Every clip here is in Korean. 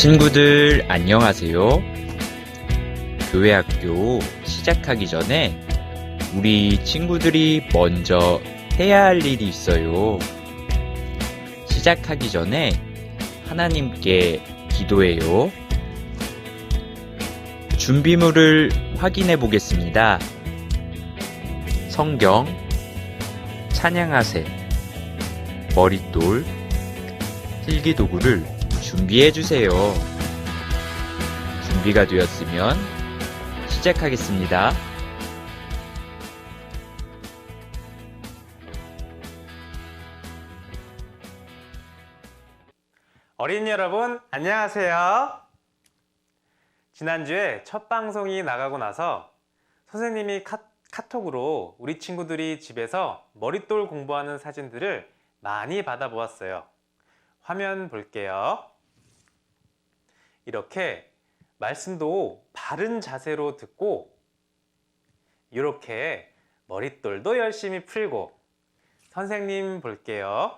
친구들 안녕하세요. 교회 학교 시작하기 전에 우리 친구들이 먼저 해야 할 일이 있어요. 시작하기 전에 하나님께 기도해요. 준비물을 확인해 보겠습니다. 성경, 찬양하세, 머릿돌, 필기도구를 준비해 주세요. 준비가 되었으면 시작하겠습니다. 어린이 여러분, 안녕하세요. 지난주에 첫 방송이 나가고 나서 선생님이 카톡으로 우리 친구들이 집에서 머릿돌 공부하는 사진들을 많이 받아보았어요. 화면 볼게요. 이렇게 말씀도 바른 자세로 듣고 이렇게 머릿돌도 열심히 풀고 선생님 볼게요.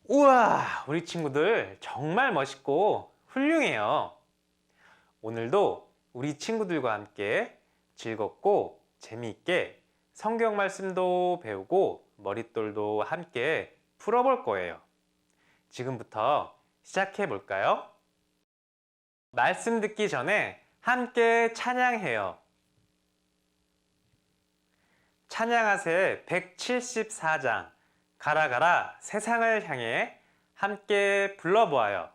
우와, 우리 친구들 정말 멋있고 훌륭해요. 오늘도 우리 친구들과 함께 즐겁고 재미있게 성경 말씀도 배우고 머릿돌도 함께 풀어볼 거예요. 지금부터 시작해 볼까요? 말씀 듣기 전에 함께 찬양해요. 찬양하세 174장 가라 가라 세상을 향해 함께 불러보아요.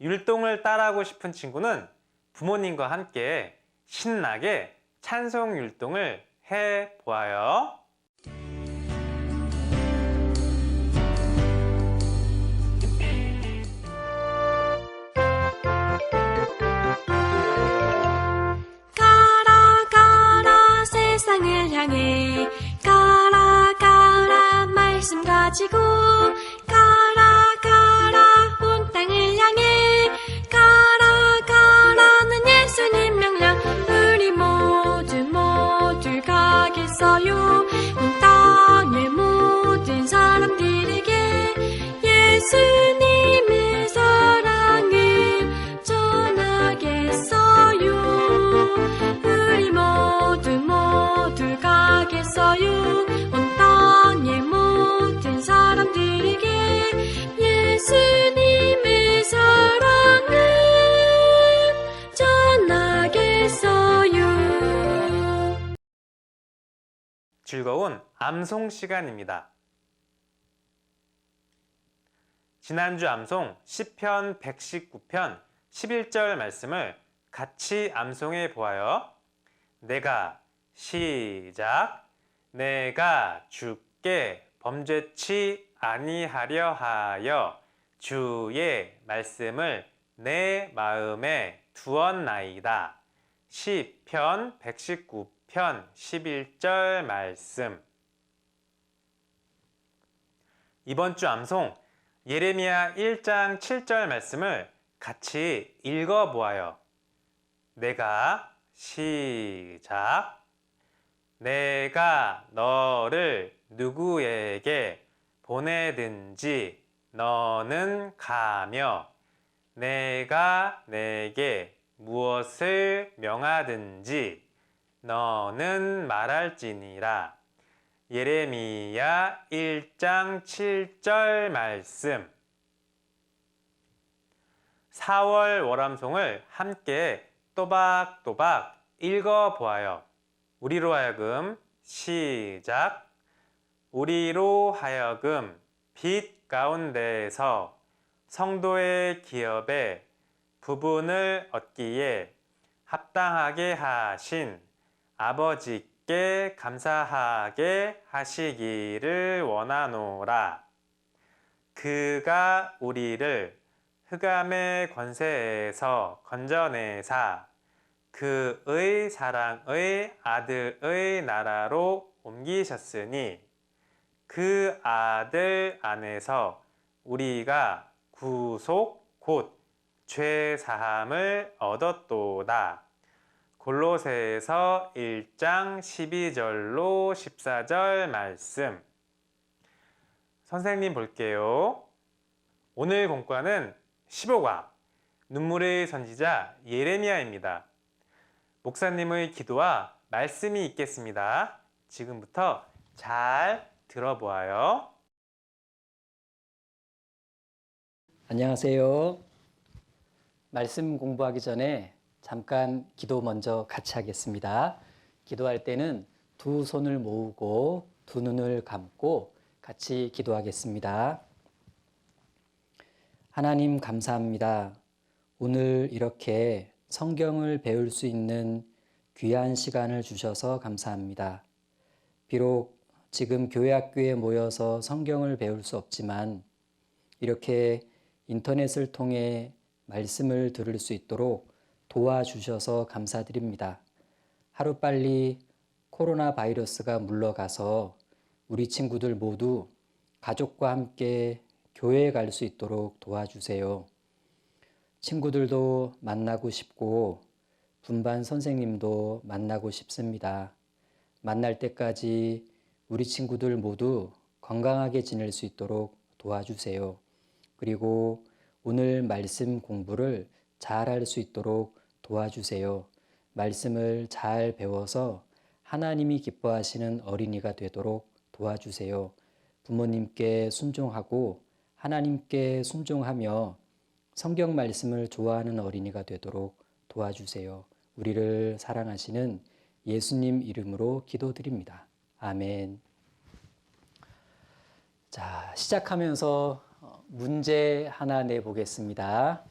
율동을 따라하고 싶은 친구는 부모님과 함께 신나게 찬송 율동을 해보아요. 세상을 향해 가라 가라 말씀 가지고 가라 가라 온 땅을 향해 가라 가라는 예수님 명령 우리 모두 가겠어요. 온 땅의 모든 사람들에게 예수님의 사랑을 전하겠어요. 우리 모두 가겠어요. 온 땅의 모든 사람들에게 예수님의 사랑을 전하겠어요. 즐거운 암송 시간입니다. 지난주 암송 시편 119편 11절 말씀을 같이 암송해 보아요. 내가 시작. 내가 주께 범죄치 아니하려 하여 주의 말씀을 내 마음에 두었나이다. 시편 119편 11절 말씀. 이번 주 암송 예레미야 1장 7절 말씀을 같이 읽어보아요. 내가 시작. 내가 너를 누구에게 보내든지 너는 가며 내가 내게 무엇을 명하든지 너는 말할지니라. 예레미야 1장 7절 말씀. 4월 월암송을 함께 또박또박 읽어보아요. 우리로 하여금 시작. 우리로 하여금 빛 가운데에서 성도의 기업에 부분을 얻기에 합당하게 하신 아버지께 감사하게 하시기를 원하노라. 그가 우리를 흑암의 권세에서 건져내사 그의 사랑의 아들의 나라로 옮기셨으니 그 아들 안에서 우리가 구속 곧 죄사함을 얻었도다. 골로새에서 1장 12절로 14절 말씀. 선생님 볼게요. 오늘 공과는 15과 눈물의 선지자 예레미야입니다. 목사님의 기도와 말씀이 있겠습니다. 지금부터 잘 들어보아요. 안녕하세요. 말씀 공부하기 전에 잠깐 기도 먼저 같이 하겠습니다. 기도할 때는 두 손을 모으고 두 눈을 감고 같이 기도하겠습니다. 하나님 감사합니다. 오늘 이렇게 성경을 배울 수 있는 귀한 시간을 주셔서 감사합니다. 비록 지금 교회 학교에 모여서 성경을 배울 수 없지만 이렇게 인터넷을 통해 말씀을 들을 수 있도록 도와주셔서 감사드립니다. 하루빨리 코로나 바이러스가 물러가서 우리 친구들 모두 가족과 함께 교회에 갈 수 있도록 도와주세요. 친구들도 만나고 싶고 분반 선생님도 만나고 싶습니다. 만날 때까지 우리 친구들 모두 건강하게 지낼 수 있도록 도와주세요. 그리고 오늘 말씀 공부를 잘 할 수 있도록 도와주세요. 말씀을 잘 배워서 하나님이 기뻐하시는 어린이가 되도록 도와주세요. 부모님께 순종하고 하나님께 순종하며 성경 말씀을 좋아하는 어린이가 되도록 도와주세요. 우리를 사랑하시는 예수님 이름으로 기도드립니다. 아멘. 자, 시작하면서 문제 하나 내보겠습니다.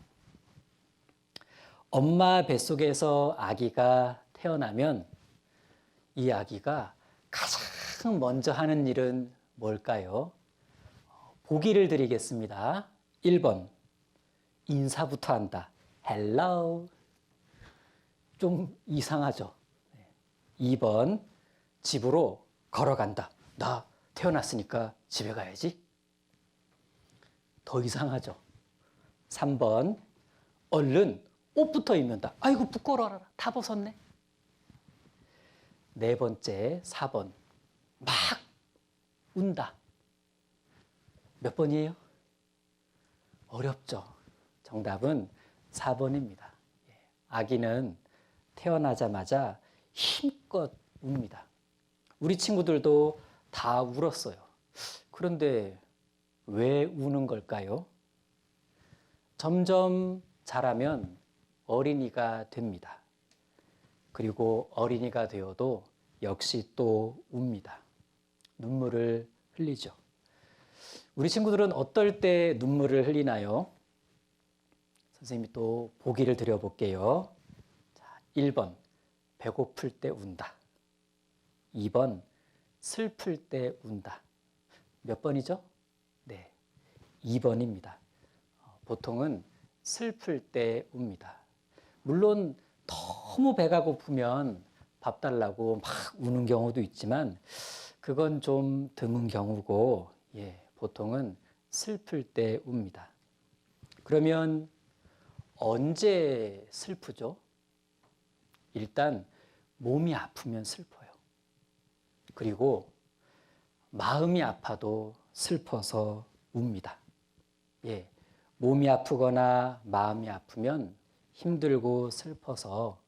엄마 뱃속에서 아기가 태어나면 이 아기가 가장 먼저 하는 일은 뭘까요? 보기를 드리겠습니다. 1번, 인사부터 한다. 헬로. 좀 이상하죠? 2번, 집으로 걸어간다. 나 태어났으니까 집에 가야지. 더 이상하죠? 3번, 얼른 옷부터 입는다. 아이고 부끄러워라. 다 벗었네. 네 번째, 4번, 막 운다. 몇 번이에요? 어렵죠? 정답은 4번입니다. 아기는 태어나자마자 힘껏 웁니다. 우리 친구들도 다 울었어요. 그런데 왜 우는 걸까요? 점점 자라면 어린이가 됩니다. 그리고 어린이가 되어도 역시 또 웁니다. 눈물을 흘리죠. 우리 친구들은 어떨 때 눈물을 흘리나요? 선생님이 또 보기를 드려볼게요. 자, 1번, 배고플 때 운다. 2번, 슬플 때 운다. 몇 번이죠? 네, 2번입니다. 보통은 슬플 때 웁니다. 물론 너무 배가 고프면 밥 달라고 막 우는 경우도 있지만 그건 좀 드문 경우고 보통은 슬플 때 웁니다. 그러면 언제 슬프죠? 일단 몸이 아프면 슬퍼요. 그리고 마음이 아파도 슬퍼서 웁니다. 몸이 아프거나 마음이 아프면 힘들고 슬퍼서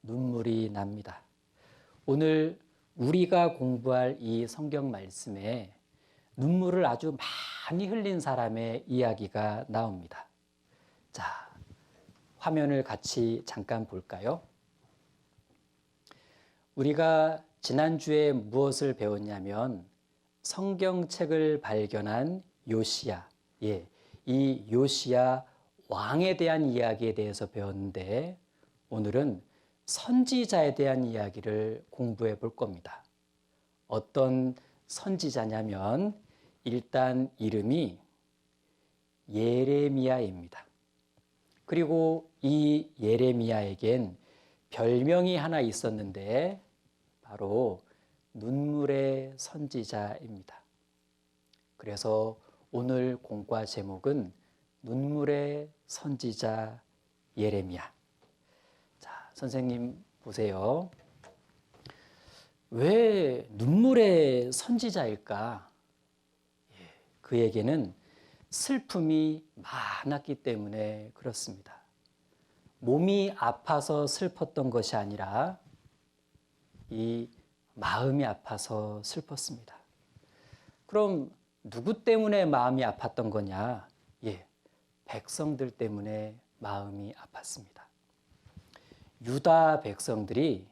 눈물이 납니다. 오늘 우리가 공부할 이 성경 말씀에 눈물을 아주 많이 흘린 사람의 이야기가 나옵니다. 자, 화면을 같이 잠깐 볼까요? 우리가 지난주에 무엇을 배웠냐면 성경책을 발견한 요시야, 이 요시야 왕에 대한 이야기에 대해서 배웠는데 오늘은 선지자에 대한 이야기를 공부해 볼 겁니다. 어떤 선지자냐면 일단 이름이 예레미야입니다. 그리고 이 예레미야에겐 별명이 하나 있었는데 바로 눈물의 선지자입니다. 그래서 오늘 공과 제목은 눈물의 선지자 예레미야. 자, 선생님 보세요. 왜 눈물의 선지자일까? 그에게는 슬픔이 많았기 때문에 그렇습니다. 몸이 아파서 슬펐던 것이 아니라 이 마음이 아파서 슬펐습니다. 그럼 누구 때문에 마음이 아팠던 거냐? 예, 백성들 때문에 마음이 아팠습니다. 유다 백성들이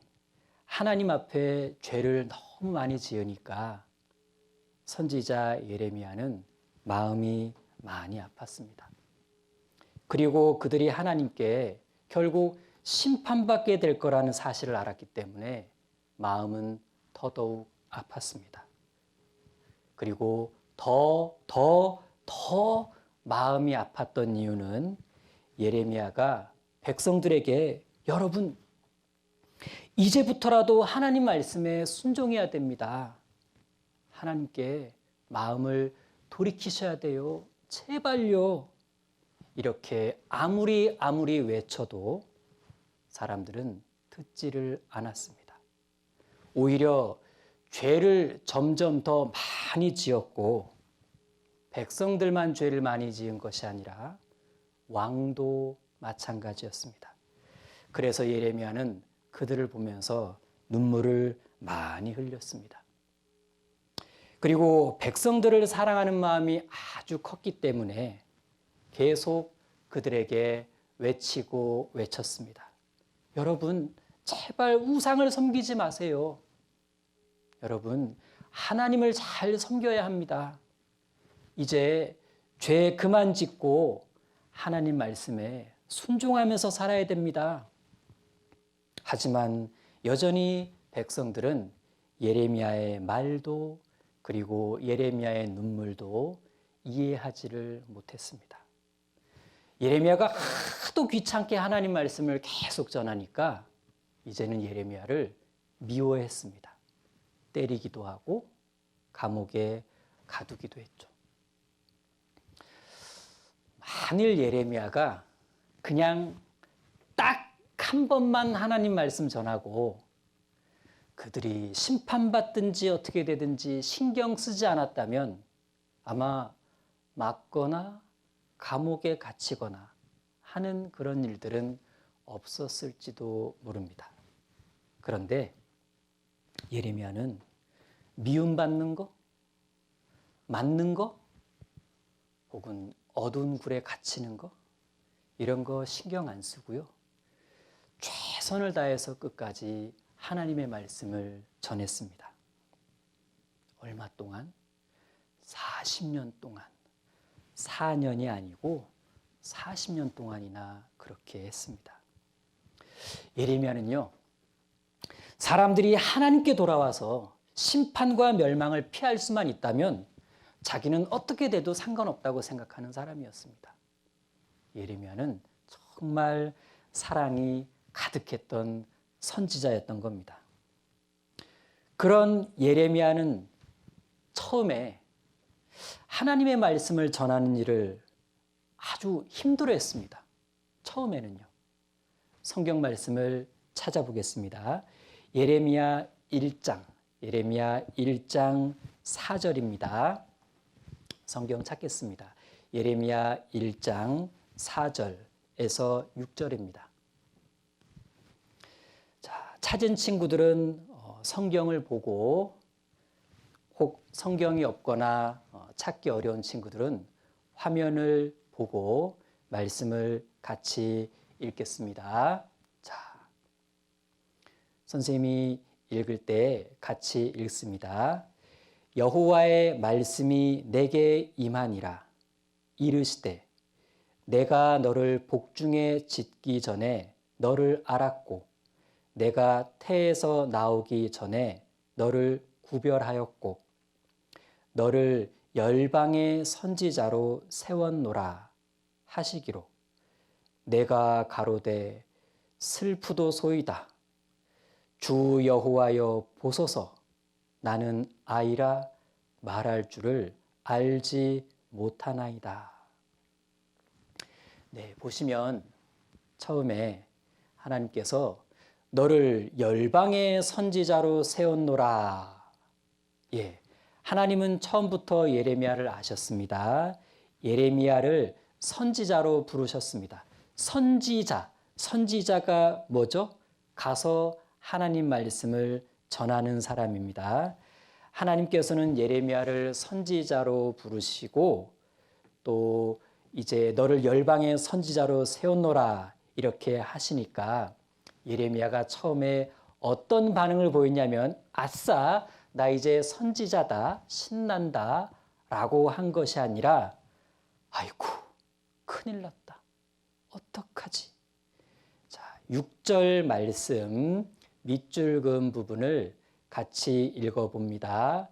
하나님 앞에 죄를 너무 많이 지으니까 선지자 예레미야는 마음이 많이 아팠습니다. 그리고 그들이 하나님께 결국 심판받게 될 거라는 사실을 알았기 때문에 마음은 더더욱 아팠습니다. 그리고 더 마음이 아팠던 이유는 예레미야가 백성들에게 여러분, 이제부터라도 하나님 말씀에 순종해야 됩니다. 하나님께 마음을 돌이키셔야 돼요. 제발요. 이렇게 아무리 외쳐도 사람들은 듣지를 않았습니다. 오히려 죄를 점점 더 많이 지었고 백성들만 죄를 많이 지은 것이 아니라 왕도 마찬가지였습니다. 그래서 예레미야는 그들을 보면서 눈물을 많이 흘렸습니다. 그리고 백성들을 사랑하는 마음이 아주 컸기 때문에 계속 그들에게 외치고 외쳤습니다. 여러분, 제발 우상을 섬기지 마세요. 여러분, 하나님을 잘 섬겨야 합니다. 이제 죄 그만 짓고 하나님 말씀에 순종하면서 살아야 됩니다. 하지만 여전히 백성들은 예레미야의 말도 그리고 예레미야의 눈물도 이해하지를 못했습니다. 예레미야가 하도 귀찮게 하나님 말씀을 계속 전하니까 이제는 예레미야를 미워했습니다. 때리기도 하고 감옥에 가두기도 했죠. 만일 예레미야가 그냥 딱 한 번만 하나님 말씀 전하고 그들이 심판받든지 어떻게 되든지 신경 쓰지 않았다면 아마 맞거나 감옥에 갇히거나 하는 그런 일들은 없었을지도 모릅니다. 그런데 예레미야는 미움받는 거, 맞는 거, 혹은 어두운 굴에 갇히는 거 이런 거 신경 안 쓰고요. 최선을 다해서 끝까지 하나님의 말씀을 전했습니다. 얼마 동안? 40년 동안. 4년이 아니고 40년 동안이나 그렇게 했습니다. 예레미야는요, 사람들이 하나님께 돌아와서 심판과 멸망을 피할 수만 있다면 자기는 어떻게 돼도 상관없다고 생각하는 사람이었습니다. 예레미야는 정말 사랑이 가득했던 선지자였던 겁니다. 그런 예레미야는 처음에 하나님의 말씀을 전하는 일을 아주 힘들어했습니다. 처음에는요. 성경 말씀을 찾아보겠습니다. 예레미야 1장 4절입니다. 성경 찾겠습니다. 예레미야 1장 4절에서 6절입니다. 자, 찾은 친구들은 성경을 보고 혹 성경이 없거나 찾기 어려운 친구들은 화면을 보고 말씀을 같이 읽겠습니다. 자, 선생님이 읽을 때 같이 읽습니다. 여호와의 말씀이 내게 임하니라. 이르시되 내가 너를 복중에 짓기 전에 너를 알았고 내가 태에서 나오기 전에 너를 구별하였고 너를 열방의 선지자로 세웠노라 하시기로 내가 가로되 슬프도소이다. 주 여호와여 보소서 나는 아이라 말할 줄을 알지 못하나이다. 네, 보시면 처음에 하나님께서 너를 열방의 선지자로 세웠노라. 예, 하나님은 처음부터 예레미야를 아셨습니다. 예레미야를 선지자로 부르셨습니다. 선지자, 선지자가 뭐죠? 가서 하나님 말씀을 전하는 사람입니다. 하나님께서는 예레미야를 선지자로 부르시고 또 이제 너를 열방의 선지자로 세웠노라 이렇게 하시니까 예레미야가 처음에 어떤 반응을 보였냐면 아싸 나 이제 선지자다 신난다 라고 한 것이 아니라 아이고 큰일 났다 어떡하지. 자, 6절 말씀 밑줄금 부분을 같이 읽어봅니다.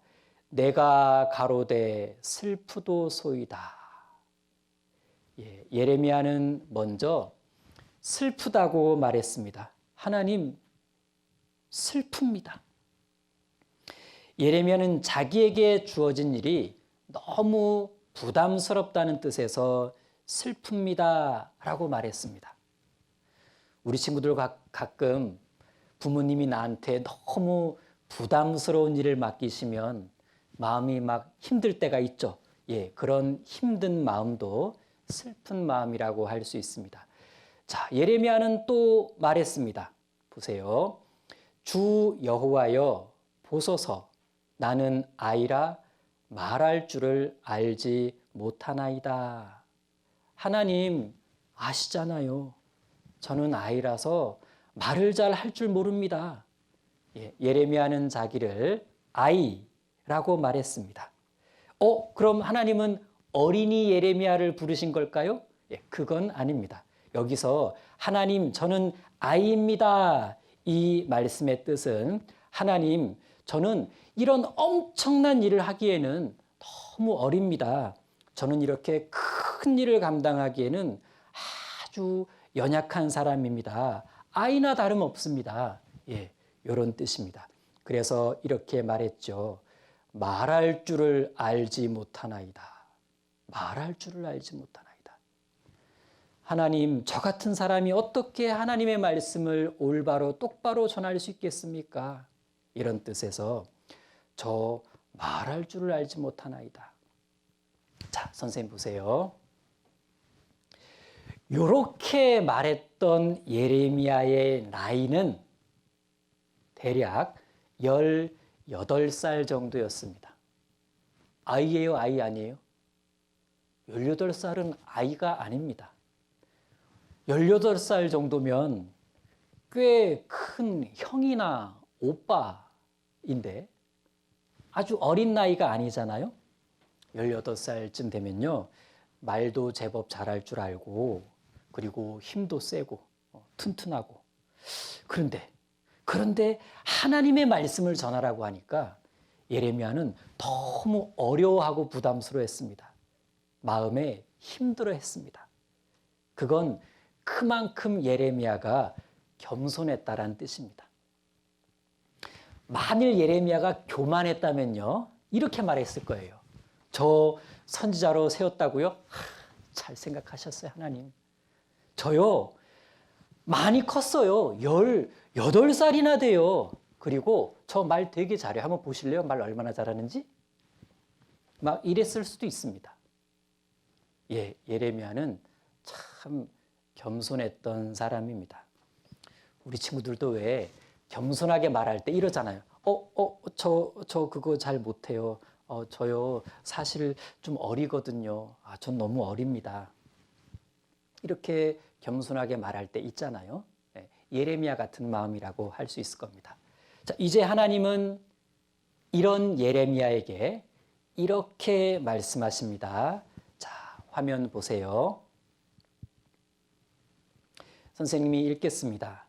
내가 가로되 슬프도소이다. 예레미야는 먼저 슬프다고 말했습니다. 하나님 슬픕니다. 예레미야는 자기에게 주어진 일이 너무 부담스럽다는 뜻에서 슬픕니다 라고 말했습니다. 우리 친구들 가끔 부모님이 나한테 너무 부담스러운 일을 맡기시면 마음이 막 힘들 때가 있죠. 그런 힘든 마음도 슬픈 마음이라고 할 수 있습니다. 자, 예레미야는 또 말했습니다. 보세요. 주 여호와여 보소서 나는 아이라 말할 줄을 알지 못하나이다. 하나님 아시잖아요. 저는 아이라서 말을 잘 할 줄 모릅니다. 예레미야는 자기를 아이라고 말했습니다. 그럼 하나님은 어린이 예레미야를 부르신 걸까요? 그건 아닙니다. 여기서 하나님 저는 아이입니다. 이 말씀의 뜻은 하나님 저는 이런 엄청난 일을 하기에는 너무 어립니다. 저는 이렇게 큰 일을 감당하기에는 아주 연약한 사람입니다. 아이나 다름없습니다. 이런 뜻입니다. 그래서 이렇게 말했죠. 말할 줄을 알지 못하나이다. 말할 줄을 알지 못하나이다. 하나님, 저 같은 사람이 어떻게 하나님의 말씀을 올바로 똑바로 전할 수 있겠습니까? 이런 뜻에서 저 말할 줄을 알지 못하나이다. 자, 선생님 보세요. 이렇게 말했던 예레미야의 나이는 대략 18살 정도였습니다. 아이예요, 아이 아니에요? 18살은 아이가 아닙니다. 18살 정도면 꽤 큰 형이나 오빠인데 아주 어린 나이가 아니잖아요. 18살쯤 되면요. 말도 제법 잘할 줄 알고 그리고 힘도 세고 튼튼하고 그런데 하나님의 말씀을 전하라고 하니까 예레미야는 너무 어려워하고 부담스러워했습니다. 마음에 힘들어했습니다. 그건 그만큼 예레미야가 겸손했다라는 뜻입니다. 만일 예레미야가 교만했다면요. 이렇게 말했을 거예요. 저 선지자로 세웠다고요? 잘 생각하셨어요, 하나님. 저요, 많이 컸어요. 18살이나 돼요. 그리고 저 말 되게 잘해요. 한번 보실래요? 말 얼마나 잘하는지? 막 이랬을 수도 있습니다. 예레미야는 참 겸손했던 사람입니다. 우리 친구들도 왜 겸손하게 말할 때 이러잖아요. 저 그거 잘 못해요. 저요 사실 좀 어리거든요. 전 너무 어립니다. 이렇게 겸손하게 말할 때 있잖아요. 예레미야 같은 마음이라고 할 수 있을 겁니다. 자, 이제 하나님은 이런 예레미야에게 이렇게 말씀하십니다. 자, 화면 보세요. 선생님이 읽겠습니다.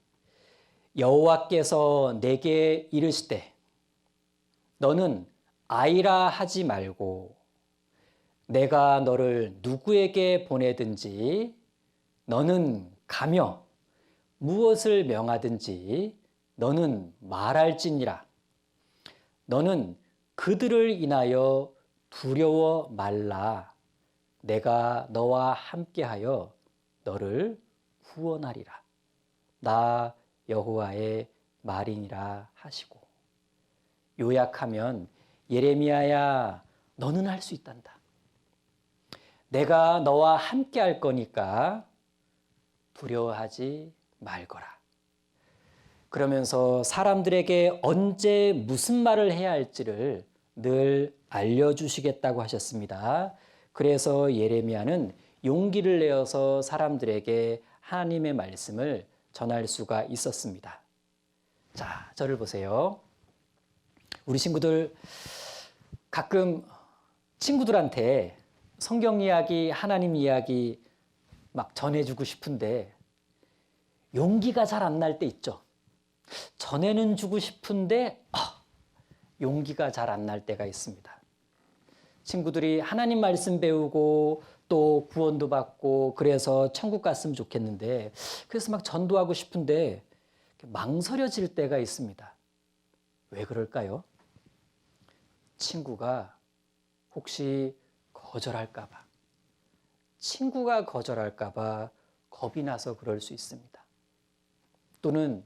여호와께서 내게 이르시되 너는 아이라 하지 말고 내가 너를 누구에게 보내든지 너는 가며 무엇을 명하든지 너는 말할지니라. 너는 그들을 인하여 두려워 말라. 내가 너와 함께하여 너를 구원하리라. 나 여호와의 말이니라 하시고. 요약하면 예레미야야 너는 할 수 있단다. 내가 너와 함께 할 거니까 두려워하지 말거라. 그러면서 사람들에게 언제 무슨 말을 해야 할지를 늘 알려주시겠다고 하셨습니다. 그래서 예레미야는 용기를 내어서 사람들에게 하나님의 말씀을 전할 수가 있었습니다. 자, 저를 보세요. 우리 친구들 가끔 친구들한테 성경 이야기, 하나님 이야기 막 전해주고 싶은데 용기가 잘 안 날 때 있죠. 전에는 주고 싶은데 용기가 잘 안 날 때가 있습니다. 친구들이 하나님 말씀 배우고 또 구원도 받고 그래서 천국 갔으면 좋겠는데 그래서 막 전도하고 싶은데 망설여질 때가 있습니다. 왜 그럴까요? 친구가 혹시 거절할까 봐. 친구가 거절할까 봐 겁이 나서 그럴 수 있습니다. 또는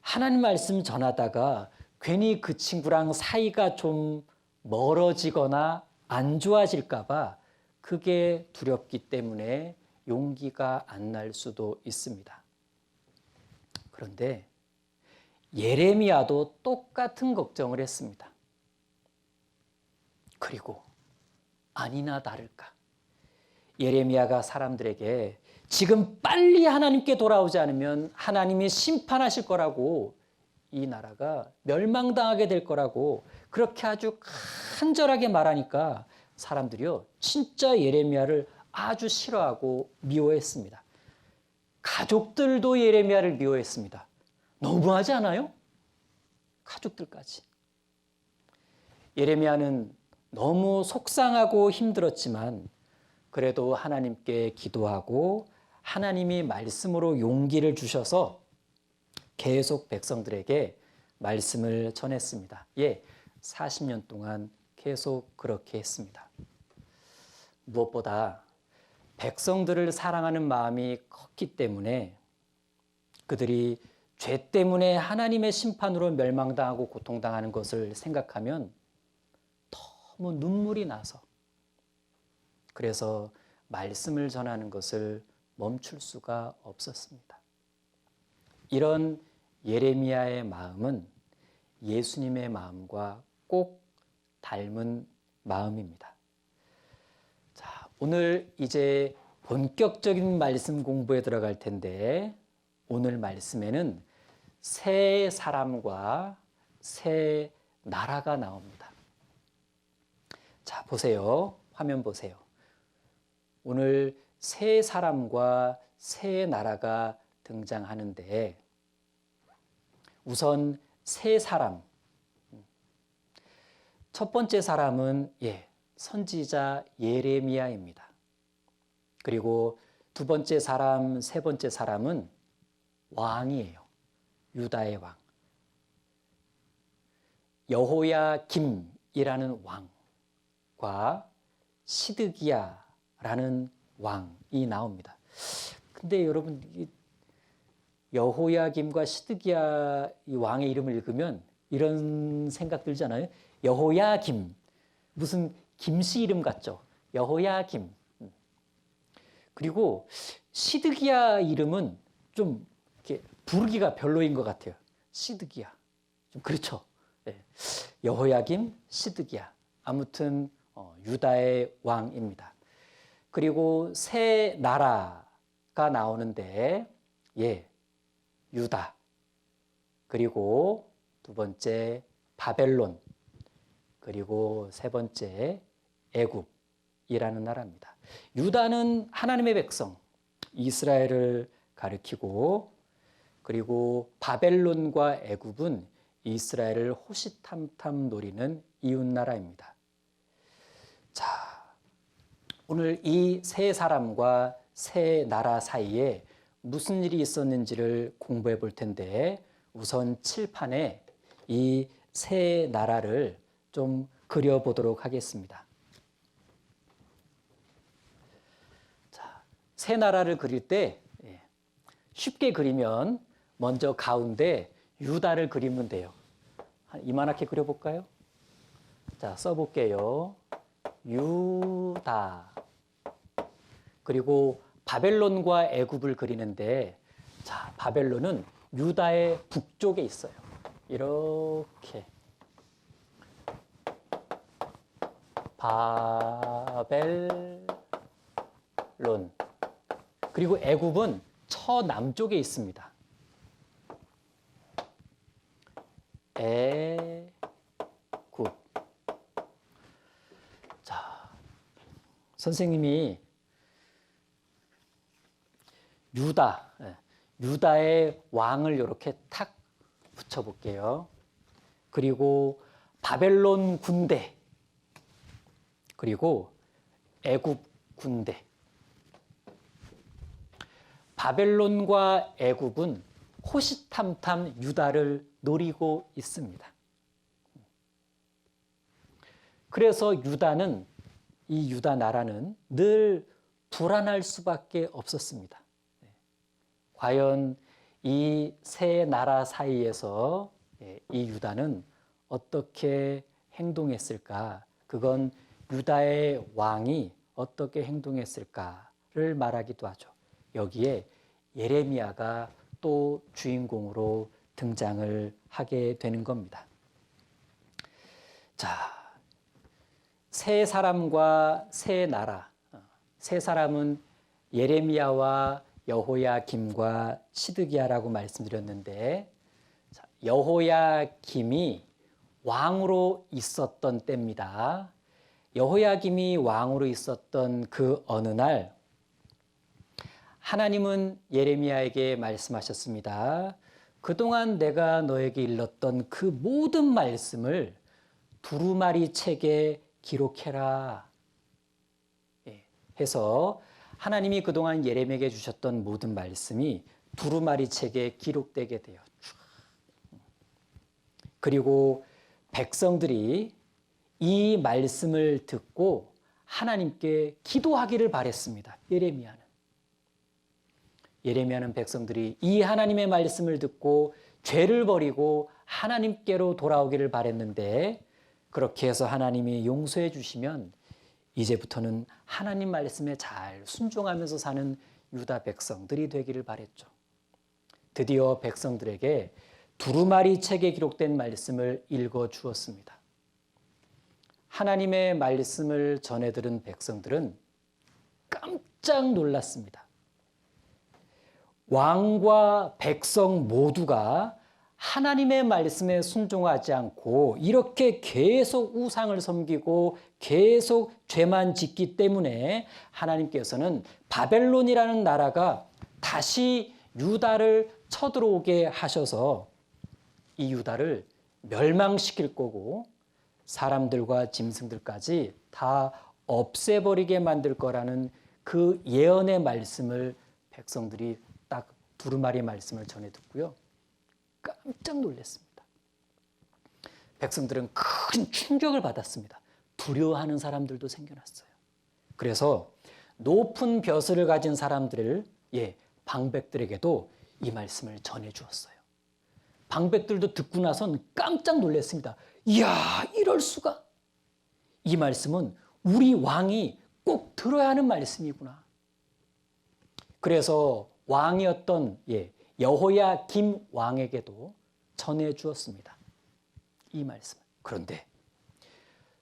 하나님 말씀 전하다가 괜히 그 친구랑 사이가 좀 멀어지거나 안 좋아질까 봐 그게 두렵기 때문에 용기가 안 날 수도 있습니다. 그런데 예레미야도 똑같은 걱정을 했습니다. 그리고 아니나 다를까 예레미야가 사람들에게 지금 빨리 하나님께 돌아오지 않으면 하나님이 심판하실 거라고 이 나라가 멸망당하게 될 거라고 그렇게 아주 간절하게 말하니까 사람들이요 진짜 예레미야를 아주 싫어하고 미워했습니다. 가족들도 예레미야를 미워했습니다. 너무하지 않아요? 가족들까지. 예레미야는 너무 속상하고 힘들었지만 그래도 하나님께 기도하고 하나님이 말씀으로 용기를 주셔서 계속 백성들에게 말씀을 전했습니다. 40년 동안 계속 그렇게 했습니다. 무엇보다 백성들을 사랑하는 마음이 컸기 때문에 그들이 죄 때문에 하나님의 심판으로 멸망당하고 고통당하는 것을 생각하면 너무 눈물이 나서 그래서 말씀을 전하는 것을 멈출 수가 없었습니다. 이런 예레미야의 마음은 예수님의 마음과 꼭 닮은 마음입니다. 자, 오늘 이제 본격적인 말씀 공부에 들어갈 텐데 오늘 말씀에는 새 사람과 새 나라가 나옵니다. 자, 보세요. 화면 보세요. 오늘 새 사람과 새 나라가 등장하는데 우선 새 사람. 첫 번째 사람은 선지자 예레미야입니다. 그리고 두 번째 사람, 세 번째 사람은 왕이에요. 유다의 왕. 여호야김이라는 왕과 시드기야라는 왕이 나옵니다. 근데 여러분 여호야김과 시드기야 이 왕의 이름을 읽으면 이런 생각 들지 않아요? 여호야김 무슨 김씨 이름 같죠? 여호야김. 그리고 시드기야 이름은 좀 이렇게 부르기가 별로인 것 같아요. 시드기야 좀 그렇죠. 여호야김, 시드기야 아무튼 유다의 왕입니다. 그리고 새 나라가 나오는데 유다 그리고 두 번째 바벨론 그리고 세 번째 애굽이라는 나라입니다. 유다는 하나님의 백성 이스라엘을 가리키고 그리고 바벨론과 애굽은 이스라엘을 호시탐탐 노리는 이웃 나라입니다. 자, 오늘 이 세 사람과 세 나라 사이에 무슨 일이 있었는지를 공부해 볼 텐데 우선 칠판에 이 세 나라를 좀 그려보도록 하겠습니다. 자, 세 나라를 그릴 때 쉽게 그리면 먼저 가운데 유다를 그리면 돼요. 이만하게 그려볼까요? 자, 써볼게요. 유다. 그리고 바벨론과 애굽을 그리는데 자, 바벨론은 유다의 북쪽에 있어요. 이렇게 바벨론. 그리고 애굽은 서남쪽에 있습니다. 애굽. 자, 선생님이 유다의 왕을 이렇게 탁 붙여볼게요. 그리고 바벨론 군대, 그리고 애굽 군대. 바벨론과 애굽은 호시탐탐 유다를 노리고 있습니다. 그래서 이 유다 나라는 늘 불안할 수밖에 없었습니다. 과연 이 세 나라 사이에서 이 유다는 어떻게 행동했을까? 그건 유다의 왕이 어떻게 행동했을까를 말하기도 하죠. 여기에 예레미야가 또 주인공으로 등장을 하게 되는 겁니다. 자, 세 사람과 세 나라. 세 사람은 예레미야와 여호야김과 시드기야라고 말씀드렸는데, 여호야김이 왕으로 있었던 때입니다. 여호야김이 왕으로 있었던 그 어느 날 하나님은 예레미야에게 말씀하셨습니다. 그동안 내가 너에게 일렀던 그 모든 말씀을 두루마리 책에 기록해라 해서 하나님이 그동안 예레미야에게 주셨던 모든 말씀이 두루마리 책에 기록되게 돼요. 그리고 백성들이 이 말씀을 듣고 하나님께 기도하기를 바랬습니다. 예레미야는 백성들이 이 하나님의 말씀을 듣고 죄를 버리고 하나님께로 돌아오기를 바랬는데, 그렇게 해서 하나님이 용서해 주시면 이제부터는 하나님 말씀에 잘 순종하면서 사는 유다 백성들이 되기를 바랬죠. 드디어 백성들에게 두루마리 책에 기록된 말씀을 읽어 주었습니다. 하나님의 말씀을 전해 들은 백성들은 깜짝 놀랐습니다. 왕과 백성 모두가 하나님의 말씀에 순종하지 않고 이렇게 계속 우상을 섬기고 계속 죄만 짓기 때문에 하나님께서는 바벨론이라는 나라가 다시 유다를 쳐들어오게 하셔서 이 유다를 멸망시킬 거고 사람들과 짐승들까지 다 없애버리게 만들 거라는 그 예언의 말씀을 백성들이 딱 두루마리 말씀을 전해 듣고요. 깜짝 놀랐습니다. 백성들은 큰 충격을 받았습니다. 두려워하는 사람들도 생겨났어요. 그래서 높은 벼슬을 가진 사람들을 방백들에게도 이 말씀을 전해 주었어요. 방백들도 듣고 나선 깜짝 놀랐습니다. 이야, 이럴 수가. 이 말씀은 우리 왕이 꼭 들어야 하는 말씀이구나. 그래서 왕이었던 여호야김 왕에게도 전해 주었습니다. 이 말씀을. 그런데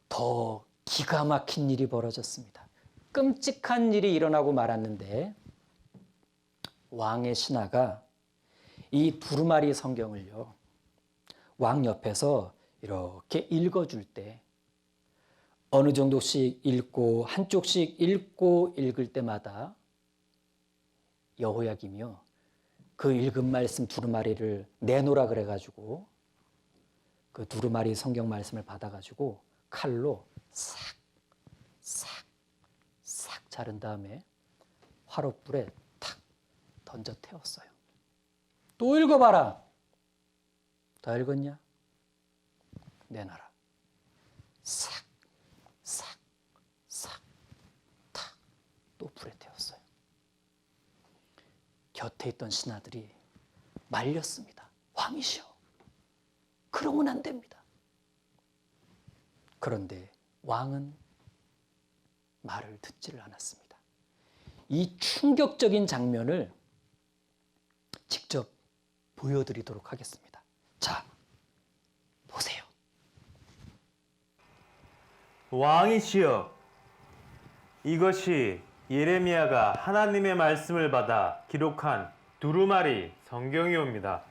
더 기가 막힌 일이 벌어졌습니다. 끔찍한 일이 일어나고 말았는데, 왕의 신하가 이 두루마리 성경을요, 왕 옆에서 이렇게 읽어줄 때 어느 정도씩 읽고 한쪽씩 읽고 읽을 때마다 여호야김이요, 그 읽은 말씀 두루마리를 내놓으라 그래가지고 그 두루마리 성경 말씀을 받아가지고 칼로 싹 자른 다음에 화롯불에 탁 던져 태웠어요. 또 읽어봐라. 다 읽었냐? 내놔라. 싹 탁 또 불에 태웠어요. 곁에 있던 신하들이 말렸습니다. 왕이시여, 그러면 안 됩니다. 그런데 왕은 말을 듣지를 않았습니다. 이 충격적인 장면을 직접 보여드리도록 하겠습니다. 자, 보세요. 왕이시여, 이것이 예레미야가 하나님의 말씀을 받아 기록한 두루마리 성경이옵니다.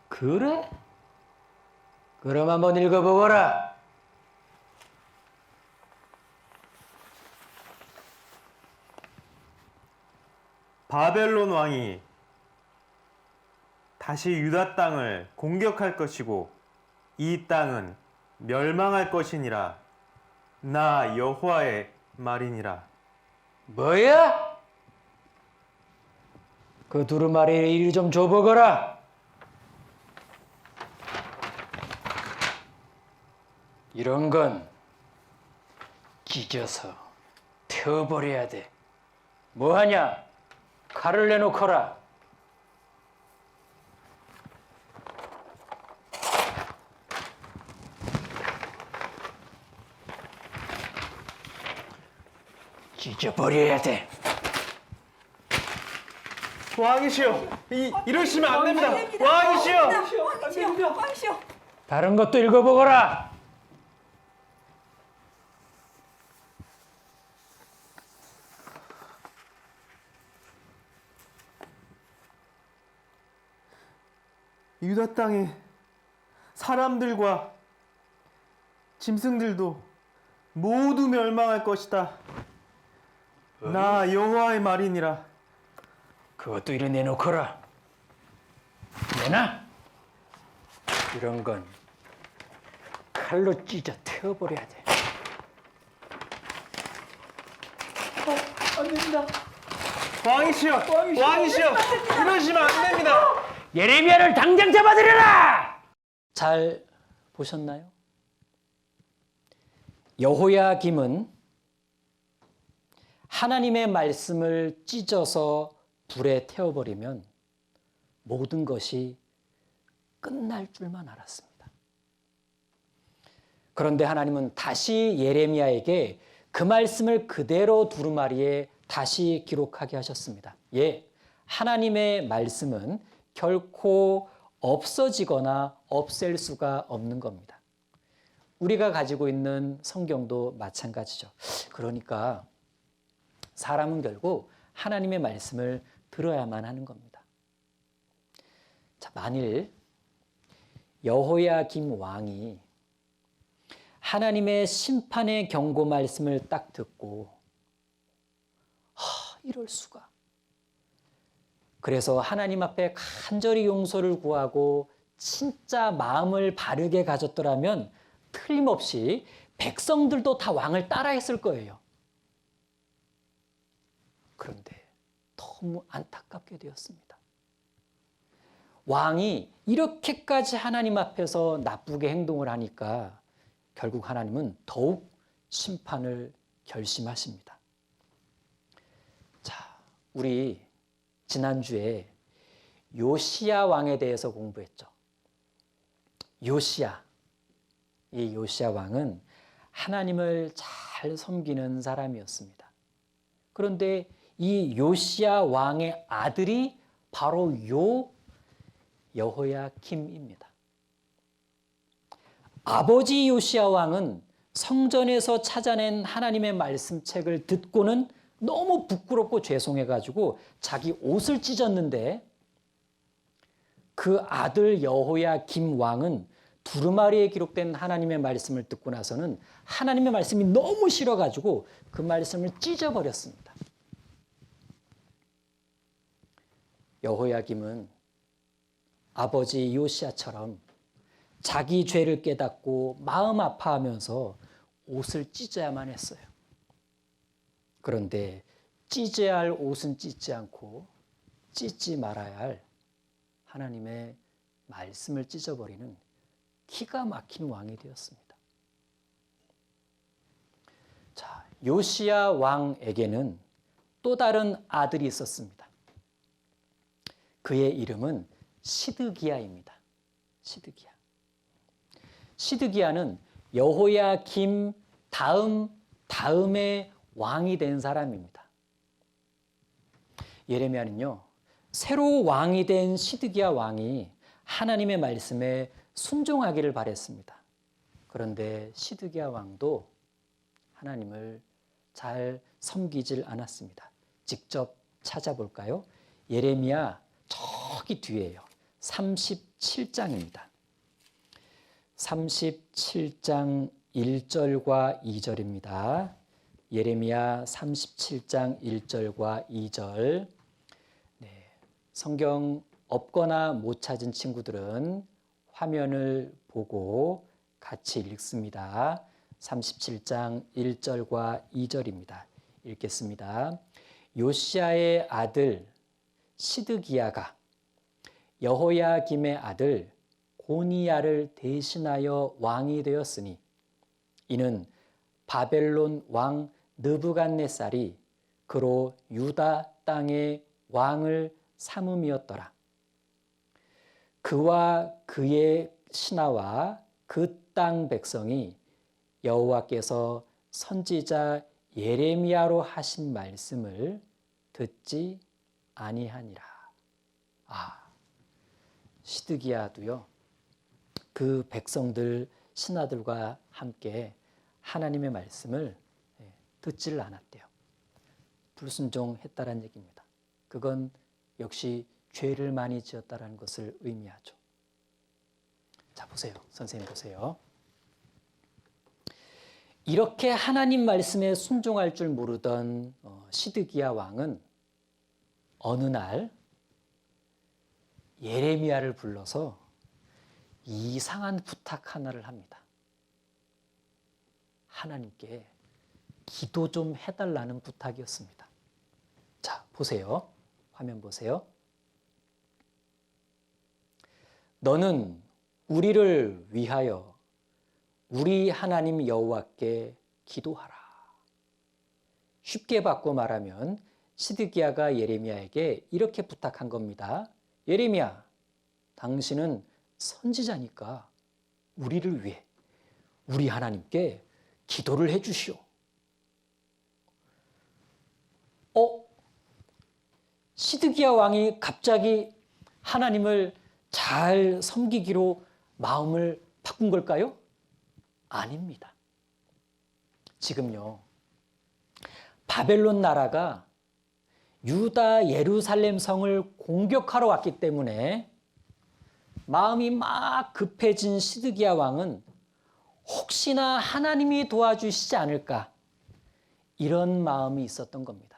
그래? 그럼 한번 읽어보거라. 바벨론 왕이 다시 유다 땅을 공격할 것이고 이 땅은 멸망할 것이니라. 나 여호와의 말이니라. 뭐야? 그 두루마리를 이리 좀 줘보거라. 이런 건 찢어서 태워버려야 돼. 뭐하냐? 칼을 내놓거라. 찢어버려야 돼. 왕이시여, 이러시면 안 됩니다. 왕이시여. 다른 것도 읽어보거라. 유다 땅에 사람들과 짐승들도 모두 멸망할 것이다. 나 여호와의 말이니라. 그것도 이리 내놓거라. 내놔. 이런 건 칼로 찢어 태워버려야 돼. 안 됩니다. 왕이시여, 왕이시여, 이러시면 안 됩니다. 예레미야를 당장 잡아들여라! 잘 보셨나요? 여호야김은 하나님의 말씀을 찢어서 불에 태워버리면 모든 것이 끝날 줄만 알았습니다. 그런데 하나님은 다시 예레미야에게 그 말씀을 그대로 두루마리에 다시 기록하게 하셨습니다. 예, 하나님의 말씀은 결코 없어지거나 없앨 수가 없는 겁니다. 우리가 가지고 있는 성경도 마찬가지죠. 그러니까 사람은 결국 하나님의 말씀을 들어야만 하는 겁니다. 자, 만일 여호야김 왕이 하나님의 심판의 경고 말씀을 딱 듣고 이럴 수가. 그래서 하나님 앞에 간절히 용서를 구하고 진짜 마음을 바르게 가졌더라면 틀림없이 백성들도 다 왕을 따라했을 거예요. 그런데 너무 안타깝게 되었습니다. 왕이 이렇게까지 하나님 앞에서 나쁘게 행동을 하니까 결국 하나님은 더욱 심판을 결심하십니다. 자, 우리 지난주에 요시야 왕에 대해서 공부했죠. 요시야, 이 요시야 왕은 하나님을 잘 섬기는 사람이었습니다. 그런데 이 요시야 왕의 아들이 바로 여호야김입니다. 아버지 요시야 왕은 성전에서 찾아낸 하나님의 말씀책을 듣고는 너무 부끄럽고 죄송해가지고 자기 옷을 찢었는데 그 아들 여호야김 왕은 두루마리에 기록된 하나님의 말씀을 듣고 나서는 하나님의 말씀이 너무 싫어가지고 그 말씀을 찢어버렸습니다. 여호야김은 아버지 요시야처럼 자기 죄를 깨닫고 마음 아파하면서 옷을 찢어야만 했어요. 그런데 찢어야 할 옷은 찢지 않고 찢지 말아야 할 하나님의 말씀을 찢어버리는 기가 막힌 왕이 되었습니다. 자, 요시야 왕에게는 또 다른 아들이 있었습니다. 그의 이름은 시드기야입니다. 시드기야. 시드기야는 여호야김 다음에 왕이 된 사람입니다. 예레미야는요, 새로 왕이 된 시드기야 왕이 하나님의 말씀에 순종하기를 바랬습니다. 그런데 시드기야 왕도 하나님을 잘 섬기질 않았습니다. 직접 찾아볼까요? 예레미야 저기 뒤에요. 37장입니다. 37장 1절과 2절입니다. 예레미야 37장 1절과 2절. 성경 없거나 못 찾은 친구들은 화면을 보고 같이 읽습니다. 37장 1절과 2절입니다. 읽겠습니다. 요시야의 아들 시드기야가 여호야김의 아들 고니야를 대신하여 왕이 되었으니 이는 바벨론 왕 느부갓네살이 그로 유다 땅의 왕을 삼음이었더라. 그와 그의 신하와 그 땅 백성이 여호와께서 선지자 예레미야로 하신 말씀을 듣지 아니하니라. 시드기야도요, 그 백성들 신하들과 함께 하나님의 말씀을 듣지를 않았대요. 불순종했다라는 얘기입니다. 그건 역시 죄를 많이 지었다라는 것을 의미하죠. 자, 보세요. 선생님 보세요. 이렇게 하나님 말씀에 순종할 줄 모르던 시드기야 왕은 어느 날 예레미야를 불러서 이상한 부탁 하나를 합니다. 하나님께 기도 좀 해달라는 부탁이었습니다. 자, 보세요. 화면 보세요. 너는 우리를 위하여 우리 하나님 여호와께 기도하라. 쉽게 바꿔 말하면 시드기야가 예레미야에게 이렇게 부탁한 겁니다. 예레미야, 당신은 선지자니까 우리를 위해 우리 하나님께 기도를 해 주시오. 시드기야 왕이 갑자기 하나님을 잘 섬기기로 마음을 바꾼 걸까요? 아닙니다. 지금요, 바벨론 나라가 유다 예루살렘 성을 공격하러 왔기 때문에 마음이 막 급해진 시드기야 왕은 혹시나 하나님이 도와주시지 않을까 이런 마음이 있었던 겁니다.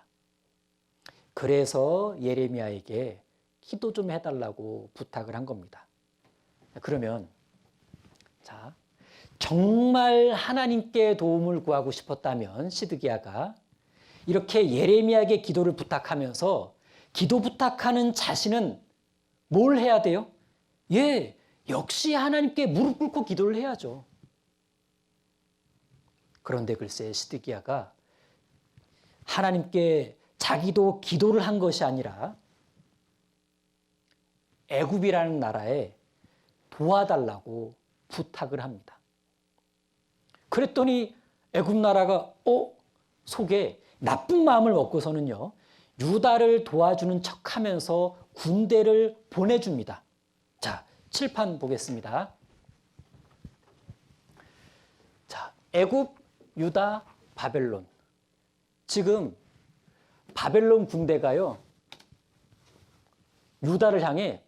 그래서 예레미야에게 기도 좀 해달라고 부탁을 한 겁니다. 그러면 자, 정말 하나님께 도움을 구하고 싶었다면 시드기야가 이렇게 예레미야에게 기도를 부탁하면서 기도 부탁하는 자신은 뭘 해야 돼요? 역시 하나님께 무릎 꿇고 기도를 해야죠. 그런데 글쎄 시드기야가 하나님께 자기도 기도를 한 것이 아니라 애굽이라는 나라에 도와달라고 부탁을 합니다. 그랬더니 애굽 나라가 속에 나쁜 마음을 먹고서는요, 유다를 도와주는 척하면서 군대를 보내줍니다. 자, 칠판 보겠습니다. 자, 애굽, 유다, 바벨론. 지금 바벨론 군대가요, 유다를 향해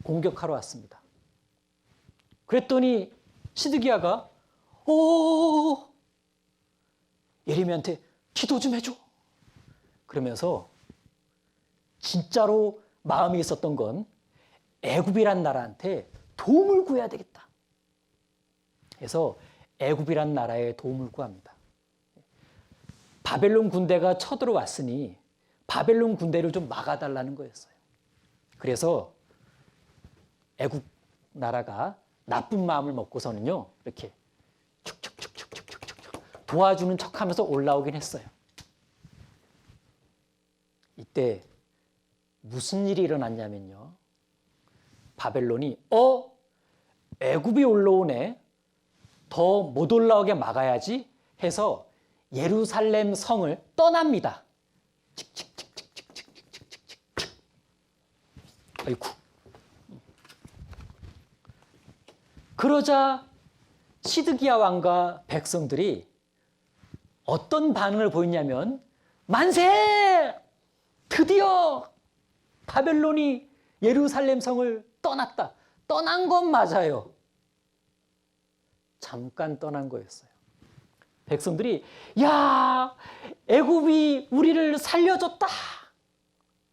공격하러 왔습니다. 그랬더니 시드기야가 예레미야한테 기도 좀 해줘. 그러면서 진짜로 마음이 있었던 건 애굽이란 나라한테 도움을 구해야 되겠다. 그래서 애굽이란 나라에 도움을 구합니다. 바벨론 군대가 쳐들어왔으니 바벨론 군대를 좀 막아달라는 거였어요. 그래서 애굽 나라가 나쁜 마음을 먹고서는요, 이렇게 축축축축축축축 도와주는 척하면서 올라오긴 했어요. 이때 무슨 일이 일어났냐면요, 바벨론이 애굽이 올라오네, 더 못 올라오게 막아야지 해서 예루살렘 성을 떠납니다. 아이쿠. 그러자 시드기야 왕과 백성들이 어떤 반응을 보였냐면 만세! 드디어 바벨론이 예루살렘 성을 떠났다. 떠난 건 맞아요. 잠깐 떠난 거였어요. 백성들이 야, 애굽이 우리를 살려줬다.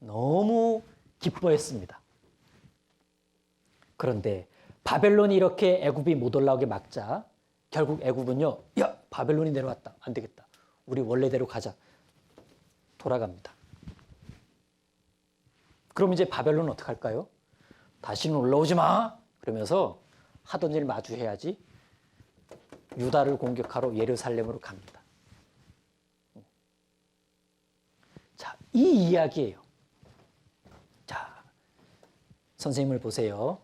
너무 기뻐했습니다. 그런데 바벨론이 이렇게 애굽이 못 올라오게 막자 결국 애굽은요, 야, 바벨론이 내려왔다. 안 되겠다. 우리 원래대로 가자. 돌아갑니다. 그럼 이제 바벨론은 어떻게 할까요? 다시는 올라오지 마. 그러면서 하던 일 마주해야지. 유다를 공격하러 예루살렘으로 갑니다. 자, 이 이야기예요. 자, 선생님을 보세요.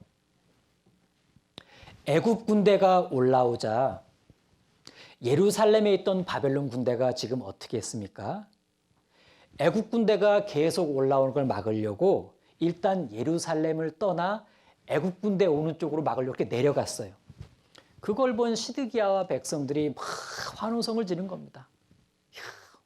애굽 군대가 올라오자 예루살렘에 있던 바벨론 군대가 지금 어떻게 했습니까? 애굽 군대가 계속 올라오는 걸 막으려고 일단 예루살렘을 떠나 애굽 군대 오는 쪽으로 막으려고 이렇게 내려갔어요. 그걸 본 시드기야와 백성들이 막 환호성을 지른 겁니다.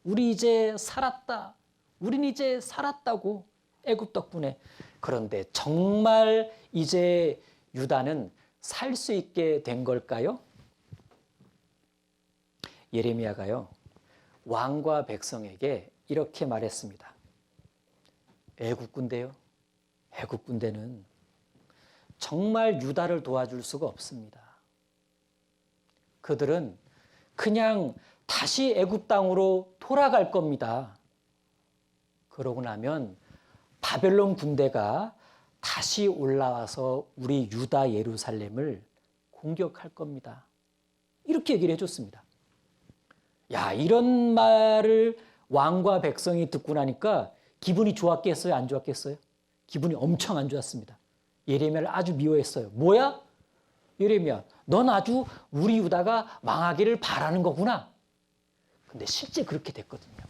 우리 이제 살았다. 우린 이제 살았다고 애굽 덕분에. 그런데 정말 이제 유다는 살 수 있게 된 걸까요? 예레미야가요, 왕과 백성에게 이렇게 말했습니다. 애굽 군대요. 애굽 군대는 정말 유다를 도와줄 수가 없습니다. 그들은 그냥 다시 애굽 땅으로 돌아갈 겁니다. 그러고 나면 바벨론 군대가 다시 올라와서 우리 유다 예루살렘을 공격할 겁니다. 이렇게 얘기를 해줬습니다. 야, 이런 말을 왕과 백성이 듣고 나니까 기분이 좋았겠어요? 안 좋았겠어요? 기분이 엄청 안 좋았습니다. 예레미야를 아주 미워했어요. 뭐야? 예레미야, 넌 아주 우리 유다가 망하기를 바라는 거구나. 근데 실제 그렇게 됐거든요.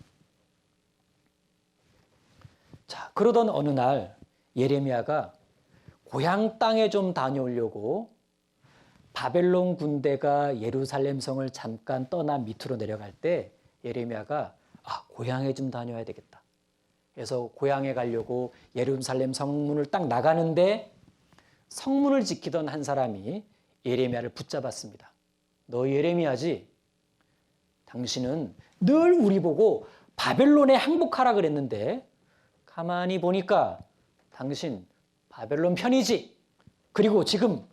자, 그러던 어느 날 예레미야가 고향 땅에 좀 다녀오려고 바벨론 군대가 예루살렘 성을 잠깐 떠나 밑으로 내려갈 때 예레미야가 고향에 좀 다녀야 되겠다. 그래서 고향에 가려고 예루살렘 성문을 딱 나가는데 성문을 지키던 한 사람이 예레미야를 붙잡았습니다. 너 예레미야지? 당신은 늘 우리 보고 바벨론에 항복하라 그랬는데 가만히 보니까 당신 바벨론 편이지? 그리고 지금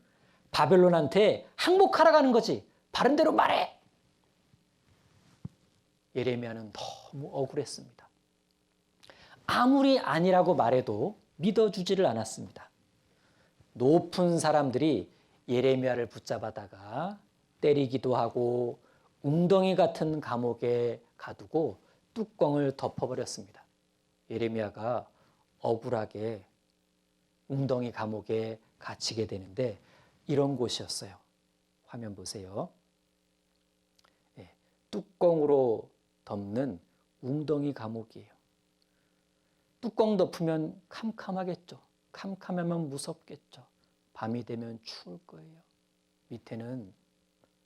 바벨론한테 항복하러 가는 거지? 바른 대로 말해! 예레미야는 너무 억울했습니다. 아무리 아니라고 말해도 믿어주지를 않았습니다. 높은 사람들이 예레미야를 붙잡아다가 때리기도 하고 웅덩이 같은 감옥에 가두고 뚜껑을 덮어버렸습니다. 예레미야가 억울하게 웅덩이 감옥에 갇히게 되는데 이런 곳이었어요. 화면 보세요. 네, 뚜껑으로 덮는 웅덩이 감옥이에요. 뚜껑 덮으면 캄캄하겠죠. 캄캄하면 무섭겠죠. 밤이 되면 추울 거예요. 밑에는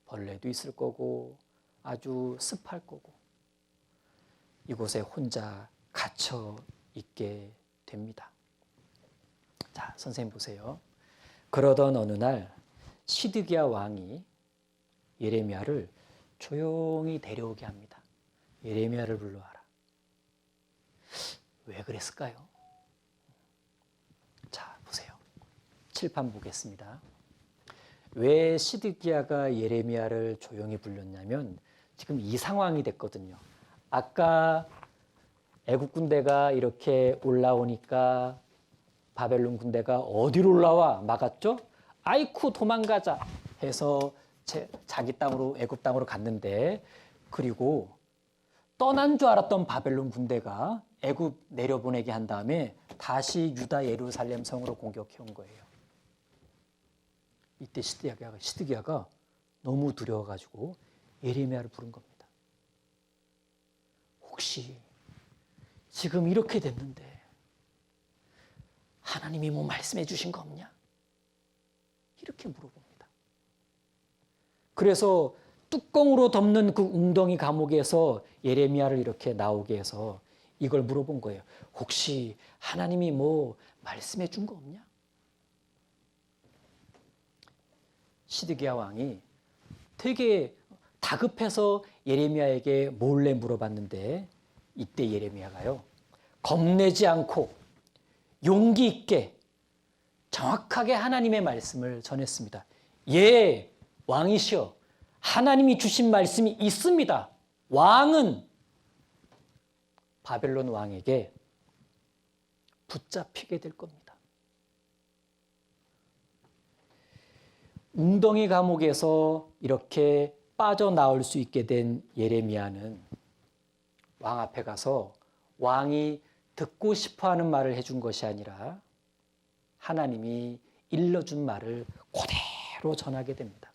벌레도 있을 거고 아주 습할 거고 이곳에 혼자 갇혀 있게 됩니다. 자, 선생님 보세요. 그러던 어느 날 시드기야 왕이 예레미야를 조용히 데려오게 합니다. 예레미야를 불러와라. 왜 그랬을까요? 자, 보세요. 칠판 보겠습니다. 왜 시드기야가 예레미야를 조용히 불렀냐면 지금 이 상황이 됐거든요. 아까 애국 군대가 이렇게 올라오니까 바벨론 군대가 어디로 올라와? 막았죠? 아이쿠 도망가자 해서 자기 땅으로 애굽 땅으로 갔는데 그리고 떠난 줄 알았던 바벨론 군대가 애굽 내려보내게 한 다음에 다시 유다 예루살렘 성으로 공격해 온 거예요. 이때 시드기야가 너무 두려워가지고 예레미야를 부른 겁니다. 혹시 지금 이렇게 됐는데 하나님께서 하나님이 뭐 말씀해 주신 거 없냐? 이렇게 물어봅니다. 그래서 뚜껑으로 덮는 그 웅덩이 감옥에서 예레미야를 이렇게 나오게 해서 이걸 물어본 거예요. 혹시 하나님이 뭐 말씀해 준 거 없냐? 시드기야 왕이 되게 다급해서 예레미야에게 몰래 물어봤는데 이때 예레미야가요. 겁내지 않고 용기 있게 정확하게 하나님의 말씀을 전했습니다. 예, 왕이시여. 하나님이 주신 말씀이 있습니다. 왕은 바벨론 왕에게 붙잡히게 될 겁니다. 웅덩이 감옥에서 이렇게 빠져나올 수 있게 된 예레미야는 왕 앞에 가서 왕이 듣고 싶어하는 말을 해준 것이 아니라 하나님이 일러준 말을 그대로 전하게 됩니다.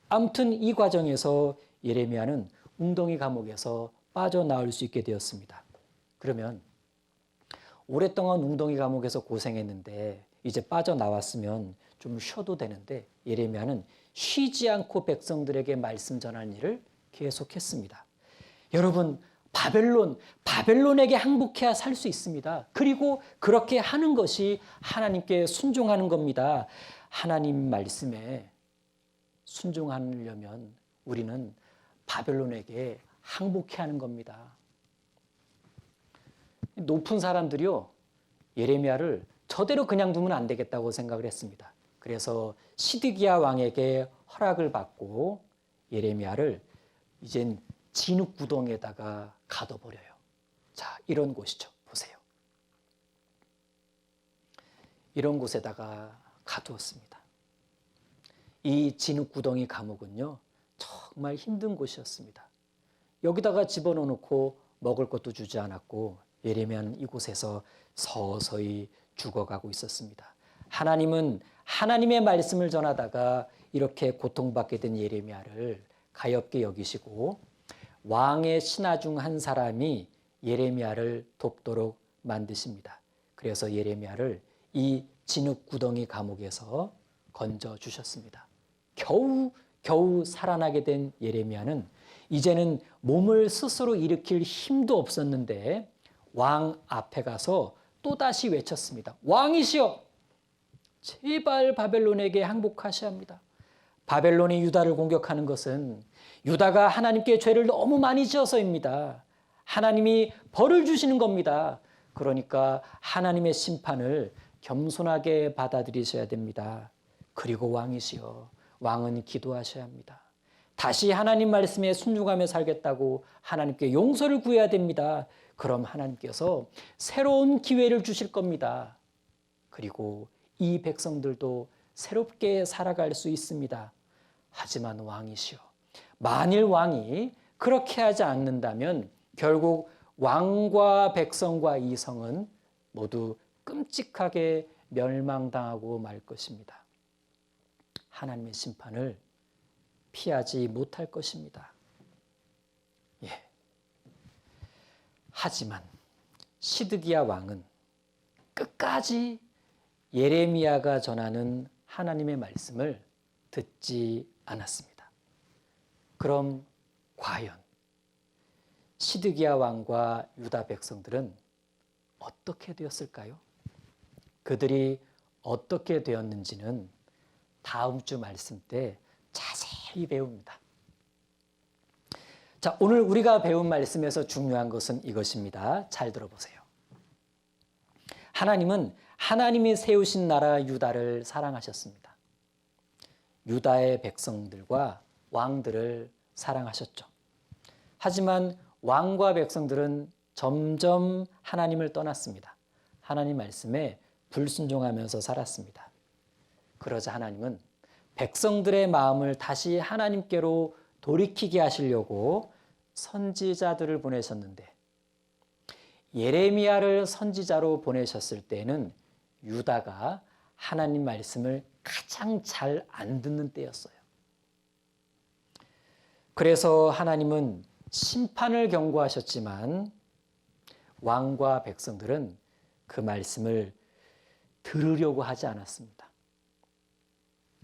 아무튼 이 과정에서 예레미야는 웅덩이 감옥에서 빠져나올 수 있게 되었습니다. 그러면 오랫동안 웅덩이 감옥에서 고생했는데 이제 빠져나왔으면 좀 쉬어도 되는데 예레미야는 쉬지 않고 백성들에게 말씀 전하는 일을 계속했습니다. 여러분, 바벨론에게 항복해야 살 수 있습니다. 그리고 그렇게 하는 것이 하나님께 순종하는 겁니다. 하나님 말씀에 순종하려면 우리는 바벨론에게 항복해야 하는 겁니다. 높은 사람들이요, 예레미야를 저대로 그냥 두면 안 되겠다고 생각을 했습니다. 그래서 시드기야 왕에게 허락을 받고 예레미야를 이젠 진흙구덩에다가 가둬버려요. 자, 이런 곳이죠. 보세요. 이런 곳에다가 가두었습니다. 이 진흙구덩이 감옥은요, 정말 힘든 곳이었습니다. 여기다가 집어넣고 먹을 것도 주지 않았고 예레미야는 이곳에서 서서히 죽어가고 있었습니다. 하나님은 하나님의 말씀을 전하다가 이렇게 고통받게 된 예레미야를 가엾게 여기시고 왕의 신하 중 한 사람이 예레미야를 돕도록 만드십니다. 그래서 예레미야를 이 진흙구덩이 감옥에서 건져주셨습니다. 겨우 살아나게 된 예레미야는 이제는 몸을 스스로 일으킬 힘도 없었는데 왕 앞에 가서 또다시 외쳤습니다. 왕이시여, 제발 바벨론에게 항복하셔야 합니다. 바벨론이 유다를 공격하는 것은 유다가 하나님께 죄를 너무 많이 지어서입니다. 하나님이 벌을 주시는 겁니다. 그러니까 하나님의 심판을 겸손하게 받아들이셔야 됩니다. 그리고 왕이시여, 왕은 기도하셔야 합니다. 다시 하나님 말씀에 순종하며 살겠다고 하나님께 용서를 구해야 됩니다. 그럼 하나님께서 새로운 기회를 주실 겁니다. 그리고 이 백성들도 새롭게 살아갈 수 있습니다. 하지만 왕이시여, 만일 왕이 그렇게 하지 않는다면 결국 왕과 백성과 이 성은 모두 끔찍하게 멸망당하고 말 것입니다. 하나님의 심판을 피하지 못할 것입니다. 예. 하지만 시드기야 왕은 끝까지 예레미야가 전하는 하나님의 말씀을 듣지 않았습니다. 그럼 과연 시드기야 왕과 유다 백성들은 어떻게 되었을까요? 그들이 어떻게 되었는지는 다음 주 말씀 때 자세히 배웁니다. 자, 오늘 우리가 배운 말씀에서 중요한 것은 이것입니다. 잘 들어보세요. 하나님은 하나님이 세우신 나라 유다를 사랑하셨습니다. 유다의 백성들과 왕들을 사랑하셨죠. 하지만 왕과 백성들은 점점 하나님을 떠났습니다. 하나님 말씀에 불순종하면서 살았습니다. 그러자 하나님은 백성들의 마음을 다시 하나님께로 돌이키게 하시려고 선지자들을 보내셨는데 예레미야를 선지자로 보내셨을 때는 유다가 하나님 말씀을 가장 잘 안 듣는 때였어요. 그래서 하나님은 심판을 경고하셨지만 왕과 백성들은 그 말씀을 들으려고 하지 않았습니다.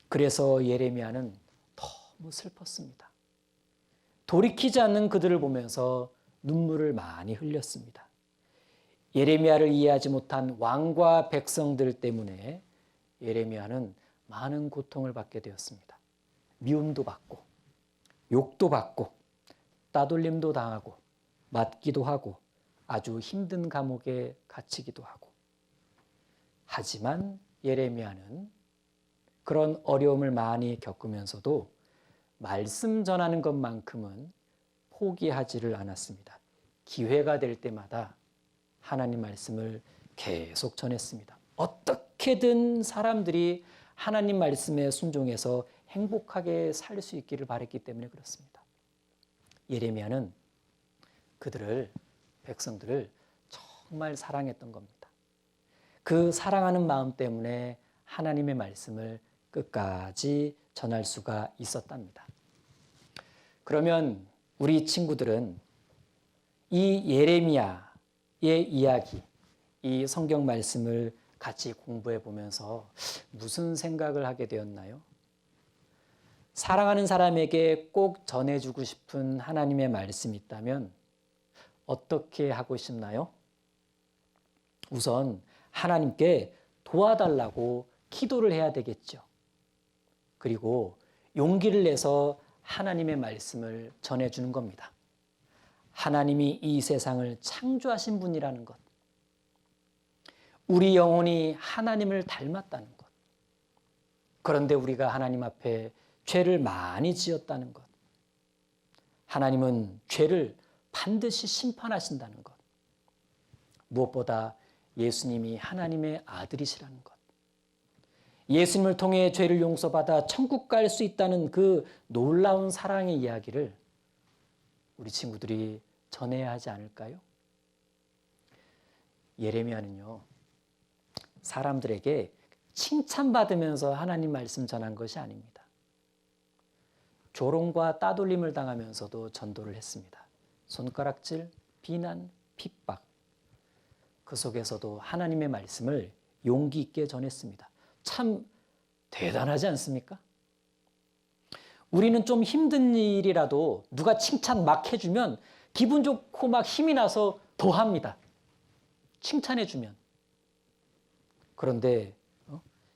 그래서 예레미야는 너무 슬펐습니다. 돌이키지 않는 그들을 보면서 눈물을 많이 흘렸습니다. 예레미야를 이해하지 못한 왕과 백성들 때문에 예레미야는 많은 고통을 받게 되었습니다. 미움도 받고 욕도 받고 따돌림도 당하고 맞기도 하고 아주 힘든 감옥에 갇히기도 하고. 하지만 예레미야는 그런 어려움을 많이 겪으면서도 말씀 전하는 것만큼은 포기하지를 않았습니다. 기회가 될 때마다 하나님 말씀을 계속 전했습니다. 어떻게든 사람들이 하나님 말씀에 순종해서 행복하게 살 수 있기를 바랬기 때문에 그렇습니다. 예레미야는 그들을, 백성들을 정말 사랑했던 겁니다. 그 사랑하는 마음 때문에 하나님의 말씀을 끝까지 전할 수가 있었답니다. 그러면 우리 친구들은 이 예레미야의 이야기, 이 성경 말씀을 같이 공부해 보면서 무슨 생각을 하게 되었나요? 사랑하는 사람에게 꼭 전해주고 싶은 하나님의 말씀이 있다면 어떻게 하고 싶나요? 우선 하나님께 도와달라고 기도를 해야 되겠죠. 그리고 용기를 내서 하나님의 말씀을 전해주는 겁니다. 하나님이 이 세상을 창조하신 분이라는 것. 우리 영혼이 하나님을 닮았다는 것. 그런데 우리가 하나님 앞에 죄를 많이 지었다는 것. 하나님은 죄를 반드시 심판하신다는 것. 무엇보다 예수님이 하나님의 아들이시라는 것. 예수님을 통해 죄를 용서받아 천국 갈 수 있다는 그 놀라운 사랑의 이야기를 우리 친구들이 전해야 하지 않을까요? 예레미야는요, 사람들에게 칭찬받으면서 하나님 말씀 전한 것이 아닙니다. 조롱과 따돌림을 당하면서도 전도를 했습니다. 손가락질, 비난, 핍박. 그 속에서도 하나님의 말씀을 용기 있게 전했습니다. 참 대단하지 않습니까? 우리는 좀 힘든 일이라도 누가 칭찬 막 해주면 기분 좋고 막 힘이 나서 더 합니다. 칭찬해주면. 그런데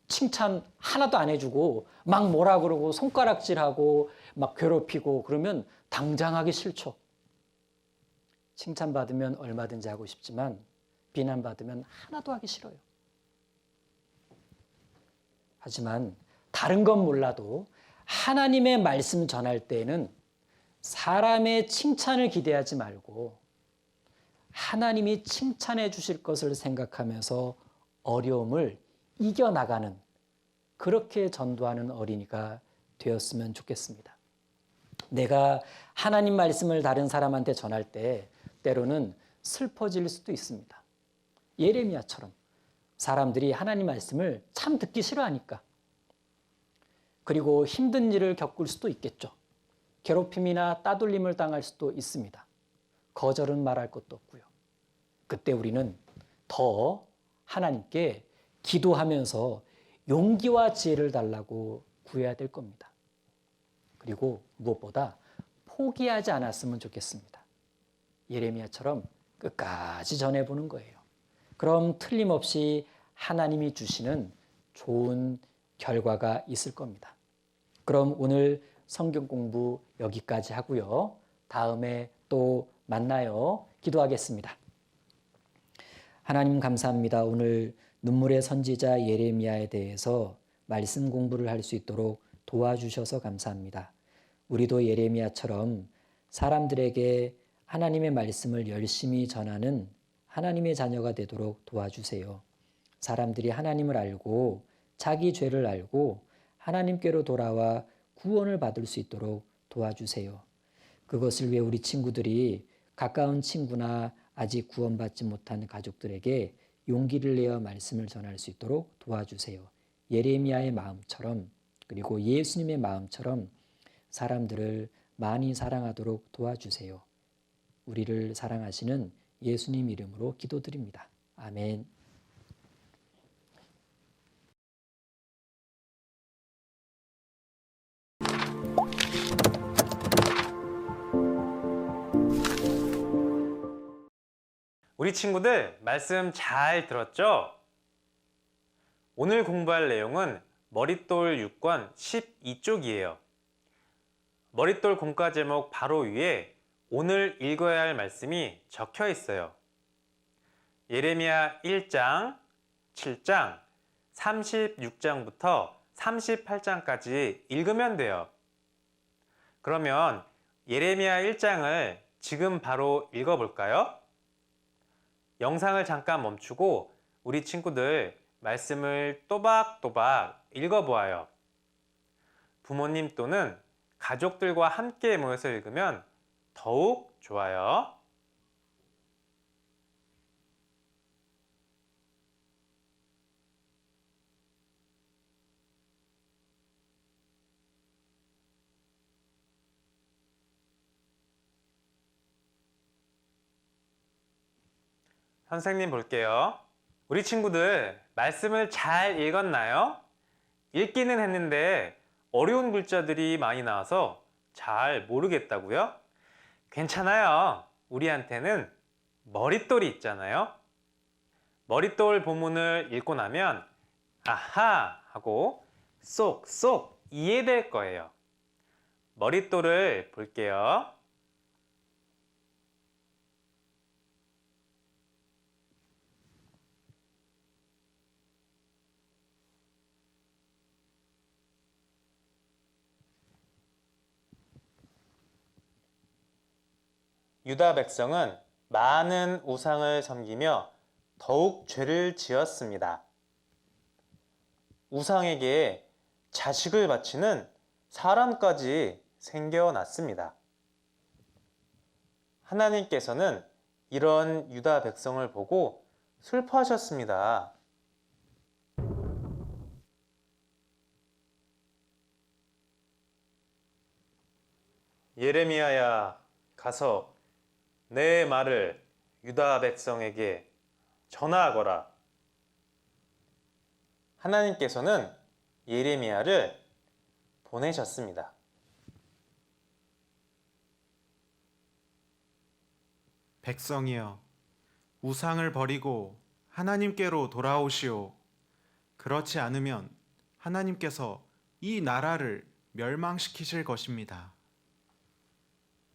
칭찬 하나도 안 해주고 막 뭐라 그러고 손가락질하고 막 괴롭히고 그러면 당장 하기 싫죠. 칭찬받으면 얼마든지 하고 싶지만 비난받으면 하나도 하기 싫어요. 하지만 다른 건 몰라도 하나님의 말씀 전할 때에는 사람의 칭찬을 기대하지 말고 하나님이 칭찬해 주실 것을 생각하면서 어려움을 이겨나가는, 그렇게 전도하는 어린이가 되었으면 좋겠습니다. 내가 하나님 말씀을 다른 사람한테 전할 때 때로는 슬퍼질 수도 있습니다. 예레미야처럼 사람들이 하나님 말씀을 참 듣기 싫어하니까. 그리고 힘든 일을 겪을 수도 있겠죠. 괴롭힘이나 따돌림을 당할 수도 있습니다. 거절은 말할 것도 없고요. 그때 우리는 더 하나님께 기도하면서 용기와 지혜를 달라고 구해야 될 겁니다. 그리고 무엇보다 포기하지 않았으면 좋겠습니다. 예레미야처럼 끝까지 전해보는 거예요. 그럼 틀림없이 하나님이 주시는 좋은 결과가 있을 겁니다. 그럼 오늘 성경 공부 여기까지 하고요. 다음에 또 만나요. 기도하겠습니다. 하나님 감사합니다. 오늘 눈물의 선지자 예레미야에 대해서 말씀 공부를 할 수 있도록 도와주셔서 감사합니다. 우리도 예레미야처럼 사람들에게 하나님의 말씀을 열심히 전하는 하나님의 자녀가 되도록 도와주세요. 사람들이 하나님을 알고 자기 죄를 알고 하나님께로 돌아와 구원을 받을 수 있도록 도와주세요. 그것을 위해 우리 친구들이 가까운 친구나 아직 구원받지 못한 가족들에게 용기를 내어 말씀을 전할 수 있도록 도와주세요. 예레미야의 마음처럼, 그리고 예수님의 마음처럼 사람들을 많이 사랑하도록 도와주세요. 우리를 사랑하시는 예수님 이름으로 기도드립니다. 아멘. 우리 친구들 말씀 잘 들었죠? 오늘 공부할 내용은 머릿돌 6권 12쪽이에요. 머릿돌 공과 제목 바로 위에 오늘 읽어야 할 말씀이 적혀 있어요. 예레미야 1장, 7장, 36장부터 38장까지 읽으면 돼요. 그러면 예레미야 1장을 지금 바로 읽어볼까요? 영상을 잠깐 멈추고 우리 친구들 말씀을 또박또박 읽어보아요. 부모님 또는 가족들과 함께 모여서 읽으면 더욱 좋아요. 선생님 볼게요. 우리 친구들 말씀을 잘 읽었나요? 읽기는 했는데 어려운 글자들이 많이 나와서 잘 모르겠다고요? 괜찮아요. 우리한테는 머릿돌이 있잖아요. 머릿돌 본문을 읽고 나면 아하 하고 쏙쏙 이해될 거예요. 머릿돌을 볼게요. 유다 백성은 많은 우상을 섬기며 더욱 죄를 지었습니다. 우상에게 자식을 바치는 사람까지 생겨났습니다. 하나님께서는 이런 유다 백성을 보고 슬퍼하셨습니다. 예레미야야, 가서 내 말을 유다 백성에게 전하거라. 하나님께서는 예레미야를 보내셨습니다. 백성이여, 우상을 버리고 하나님께로 돌아오시오. 그렇지 않으면 하나님께서 이 나라를 멸망시키실 것입니다.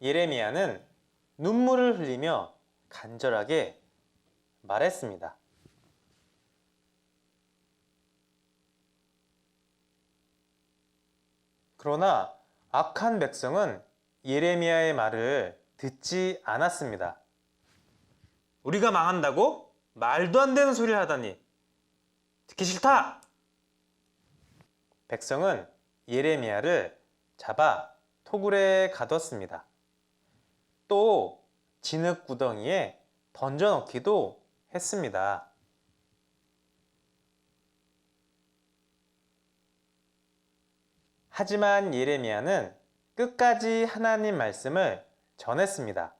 예레미야는 눈물을 흘리며 간절하게 말했습니다. 그러나 악한 백성은 예레미야의 말을 듣지 않았습니다. 우리가 망한다고? 말도 안 되는 소리를 하다니. 듣기 싫다! 백성은 예레미야를 잡아 토굴에 가뒀습니다. 또 진흙구덩이에 던져넣기도 했습니다. 하지만 예레미야는 끝까지 하나님 말씀을 전했습니다.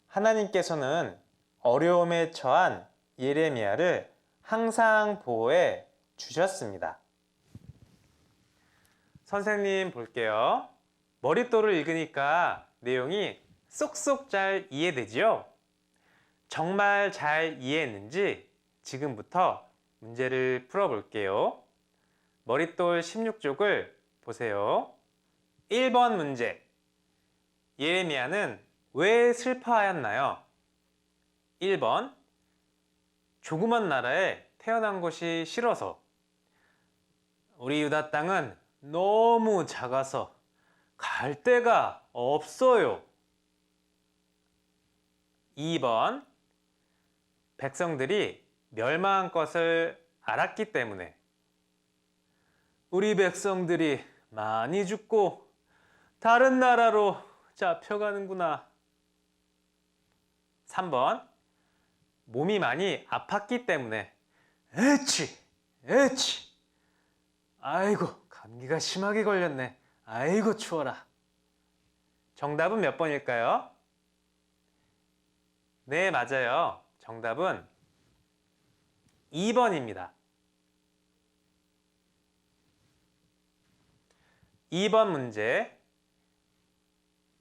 하나님께서는 어려움에 처한 예레미야를 항상 보호해 주셨습니다. 선생님 볼게요. 머릿돌을 읽으니까 내용이 쏙쏙 잘 이해되지요? 정말 잘 이해했는지 지금부터 문제를 풀어볼게요. 머릿돌 16쪽을 보세요. 1번 문제. 예레미야는 왜 슬퍼하였나요? 1번. 조그만 나라에 태어난 것이 싫어서. 우리 유다 땅은 너무 작아서 갈 데가 없어요. 2번. 백성들이 멸망한 것을 알았기 때문에. 우리 백성들이 많이 죽고 다른 나라로 잡혀가는구나. 3번. 몸이 많이 아팠기 때문에. 에치. 아이고, 감기가 심하게 걸렸네. 아이고, 추워라. 정답은 몇 번일까요? 네, 맞아요. 정답은 2번입니다. 2번 문제.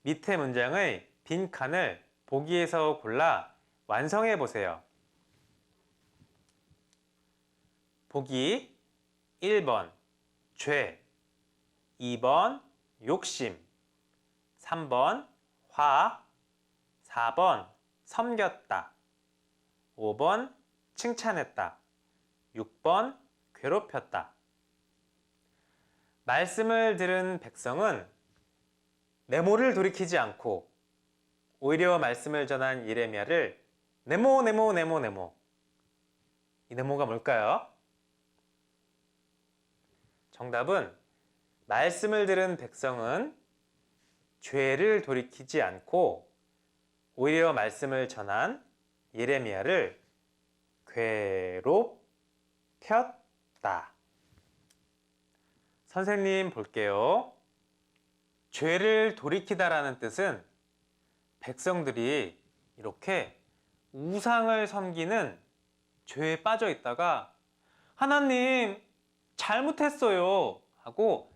밑에 문장의 빈칸을 보기에서 골라 완성해 보세요. 보기 1번 죄, 2번 욕심, 3번 화, 4번 섬겼다, 5번 칭찬했다, 6번 괴롭혔다. 말씀을 들은 백성은 네모를 돌이키지 않고 오히려 말씀을 전한 예레미야를 네모. 이 네모가 뭘까요? 정답은 말씀을 들은 백성은 죄를 돌이키지 않고 오히려 말씀을 전한 예레미야를 괴롭혔다. 선생님 볼게요. 죄를 돌이키다라는 뜻은 백성들이 이렇게 우상을 섬기는 죄에 빠져 있다가 하나님 잘못했어요 하고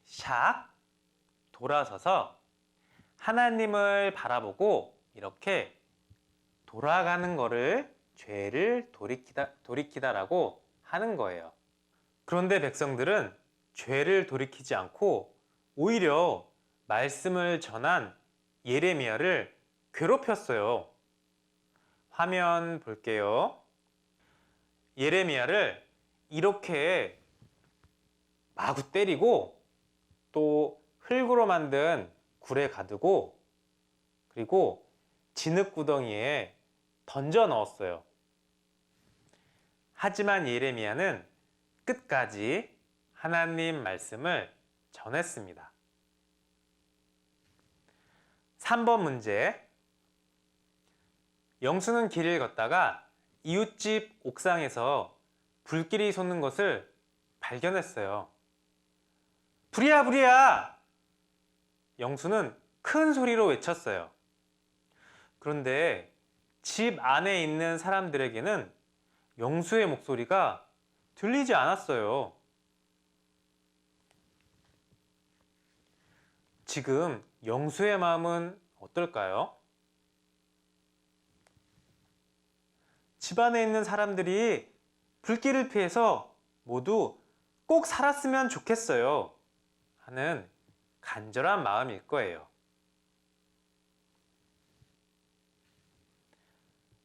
샥 돌아서서 하나님을 바라보고 이렇게 돌아가는 거를 죄를 돌이키다라고 하는 거예요. 그런데 백성들은 죄를 돌이키지 않고 오히려 말씀을 전한 예레미야를 괴롭혔어요. 화면 볼게요. 예레미야를 이렇게 마구 때리고 또 흙으로 만든 굴에 가두고 그리고 진흙구덩이에 던져 넣었어요. 하지만 예레미야는 끝까지 하나님 말씀을 전했습니다. 3번 문제. 영수는 길을 걷다가 이웃집 옥상에서 불길이 솟는 것을 발견했어요. 불이야, 불이야! 영수는 큰 소리로 외쳤어요. 그런데 집 안에 있는 사람들에게는 영수의 목소리가 들리지 않았어요. 지금 영수의 마음은 어떨까요? 집 안에 있는 사람들이 불길을 피해서 모두 꼭 살았으면 좋겠어요 하는 간절한 마음일 거예요.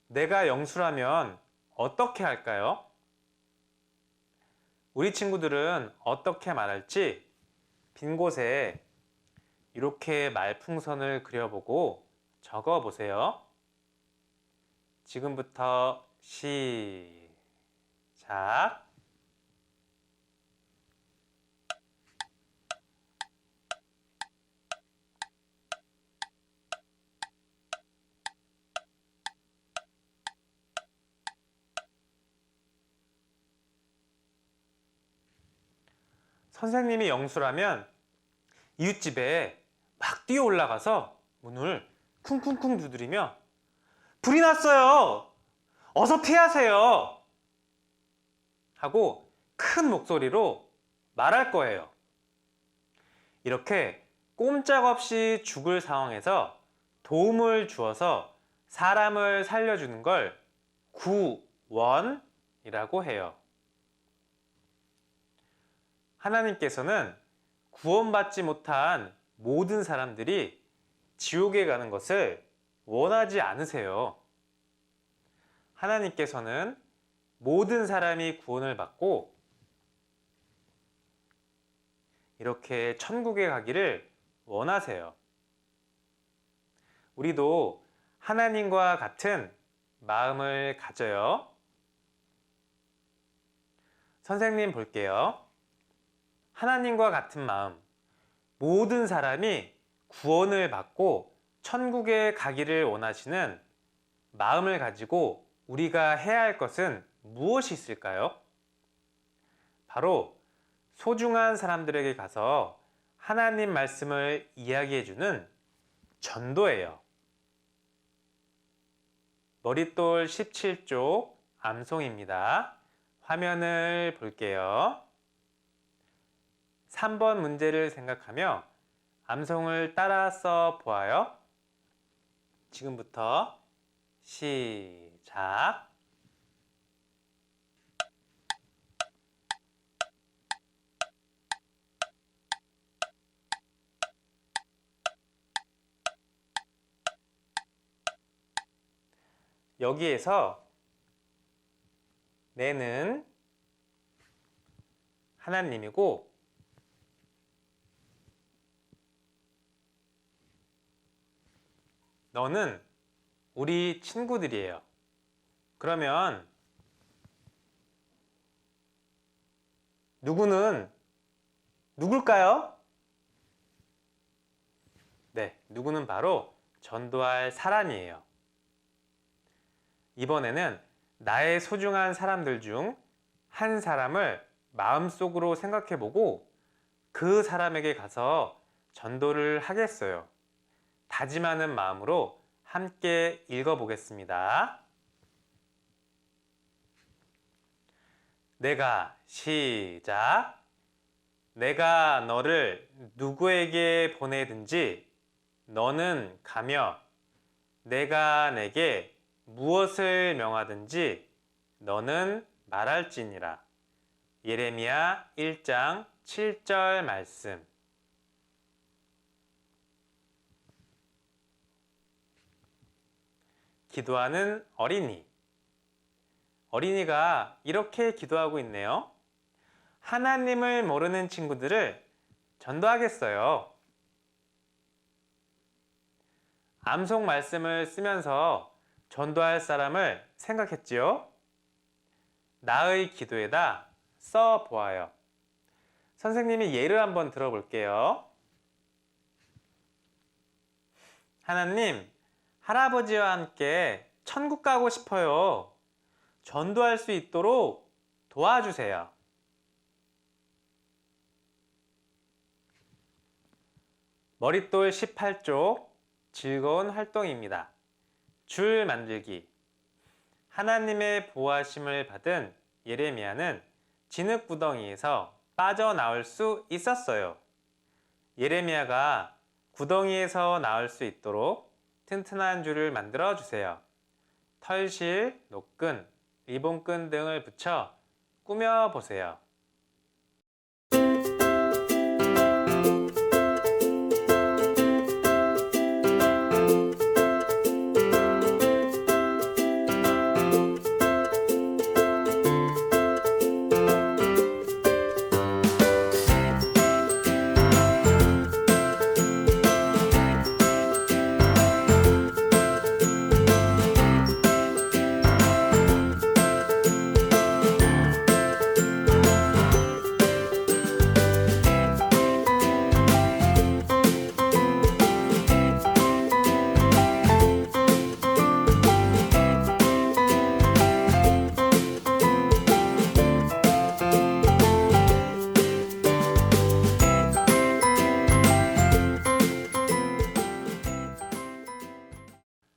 내가 영수라면 어떻게 할까요? 우리 친구들은 어떻게 말할지 빈 곳에 이렇게 말풍선을 그려보고 적어보세요. 지금부터 시작! 선생님이 영수라면 이웃집에 막 뛰어 올라가서 문을 쿵쿵쿵 두드리며 불이 났어요! 어서 피하세요! 하고 큰 목소리로 말할 거예요. 이렇게 꼼짝없이 죽을 상황에서 도움을 주어서 사람을 살려주는 걸 구원이라고 해요. 하나님께서는 구원받지 못한 모든 사람들이 지옥에 가는 것을 원하지 않으세요. 하나님께서는 모든 사람이 구원을 받고 이렇게 천국에 가기를 원하세요. 우리도 하나님과 같은 마음을 가져요. 선생님 볼게요. 하나님과 같은 마음, 모든 사람이 구원을 받고 천국에 가기를 원하시는 마음을 가지고 우리가 해야 할 것은 무엇이 있을까요? 바로 소중한 사람들에게 가서 하나님 말씀을 이야기해주는 전도예요. 머릿돌 17쪽 암송입니다. 화면을 볼게요. 3번 문제를 생각하며 암송을 따라 써 보아요. 지금부터 시작. 여기에서 내는 하나님이고 너는 우리 친구들이에요. 그러면 누구는 누굴까요? 네, 누구는 바로 전도할 사람이에요. 이번에는 나의 소중한 사람들 중 한 사람을 마음속으로 생각해보고 그 사람에게 가서 전도를 하겠어요. 다짐하는 마음으로 함께 읽어보겠습니다. 시작. 내가 너를 누구에게 보내든지 너는 가며 내가 내게 무엇을 명하든지 너는 말할지니라. 예레미야 1장 7절 말씀. 기도하는 어린이. 어린이가 이렇게 기도하고 있네요. 하나님을 모르는 친구들을 전도하겠어요. 암송 말씀을 쓰면서 전도할 사람을 생각했지요. 나의 기도에다 써 보아요. 선생님이 예를 한번 들어볼게요. 하나님, 할아버지와 함께 천국 가고 싶어요. 전도할 수 있도록 도와주세요. 머릿돌 18쪽 즐거운 활동입니다. 줄 만들기. 하나님의 보호하심을 받은 예레미야는 진흙구덩이에서 빠져나올 수 있었어요. 예레미야가 구덩이에서 나올 수 있도록 튼튼한 줄을 만들어 주세요. 털실, 노끈, 리본끈 등을 붙여 꾸며 보세요.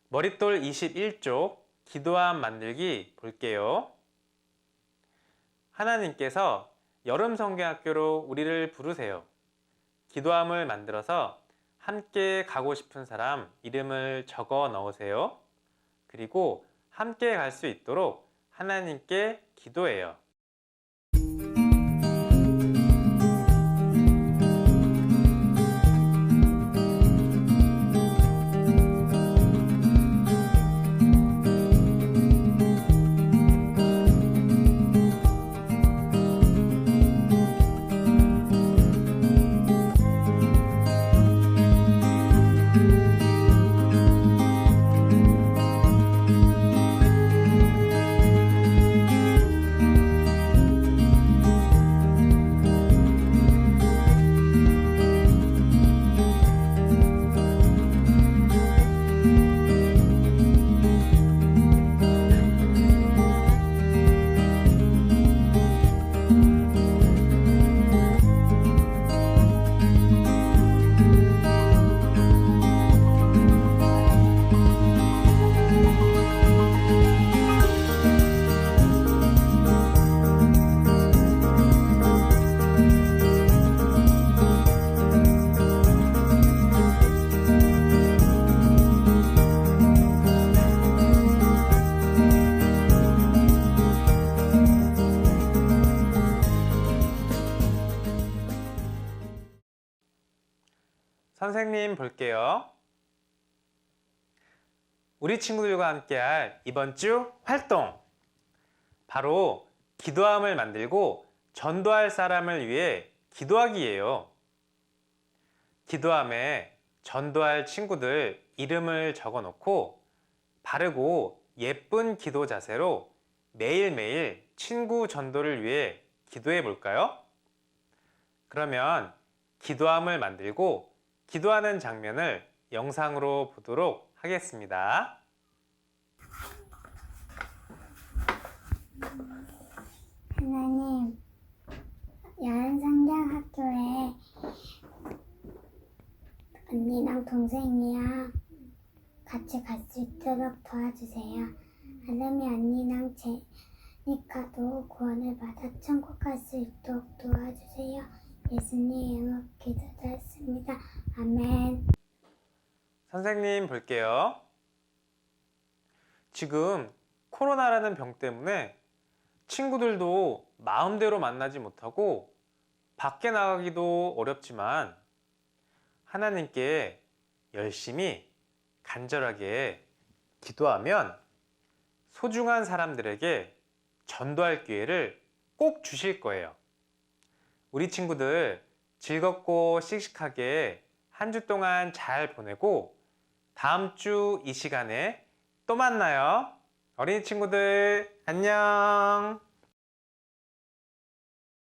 머릿돌 21쪽 기도함 만들기 볼게요. 하나님께서 여름 성경학교로 우리를 부르세요. 기도함을 만들어서 함께 가고 싶은 사람 이름을 적어 넣으세요. 그리고 함께 갈 수 있도록 하나님께 기도해요. 선생님 볼게요. 우리 친구들과 함께할 이번 주 활동! 바로 기도함을 만들고 전도할 사람을 위해 기도하기예요. 기도함에 전도할 친구들 이름을 적어 놓고 바르고 예쁜 기도 자세로 매일매일 친구 전도를 위해 기도해 볼까요? 그러면 기도함을 만들고 기도하는 장면을 영상으로 보도록 하겠습니다. 하나님, 야은성경학교에 언니랑 동생이랑 같이 갈 수 있도록 도와주세요. 아름이 언니랑 제니카도 구원을 받아 천국 갈 수 있도록 도와주세요. 예수님 이름으로 기도드렸습니다. 아멘. 선생님 볼게요. 지금 코로나라는 병 때문에 친구들도 마음대로 만나지 못하고 밖에 나가기도 어렵지만 하나님께 열심히 간절하게 기도하면 소중한 사람들에게 전도할 기회를 꼭 주실 거예요. 우리 친구들 즐겁고 씩씩하게 한 주 동안 잘 보내고 다음 주 이 시간에 또 만나요. 어린이 친구들 안녕.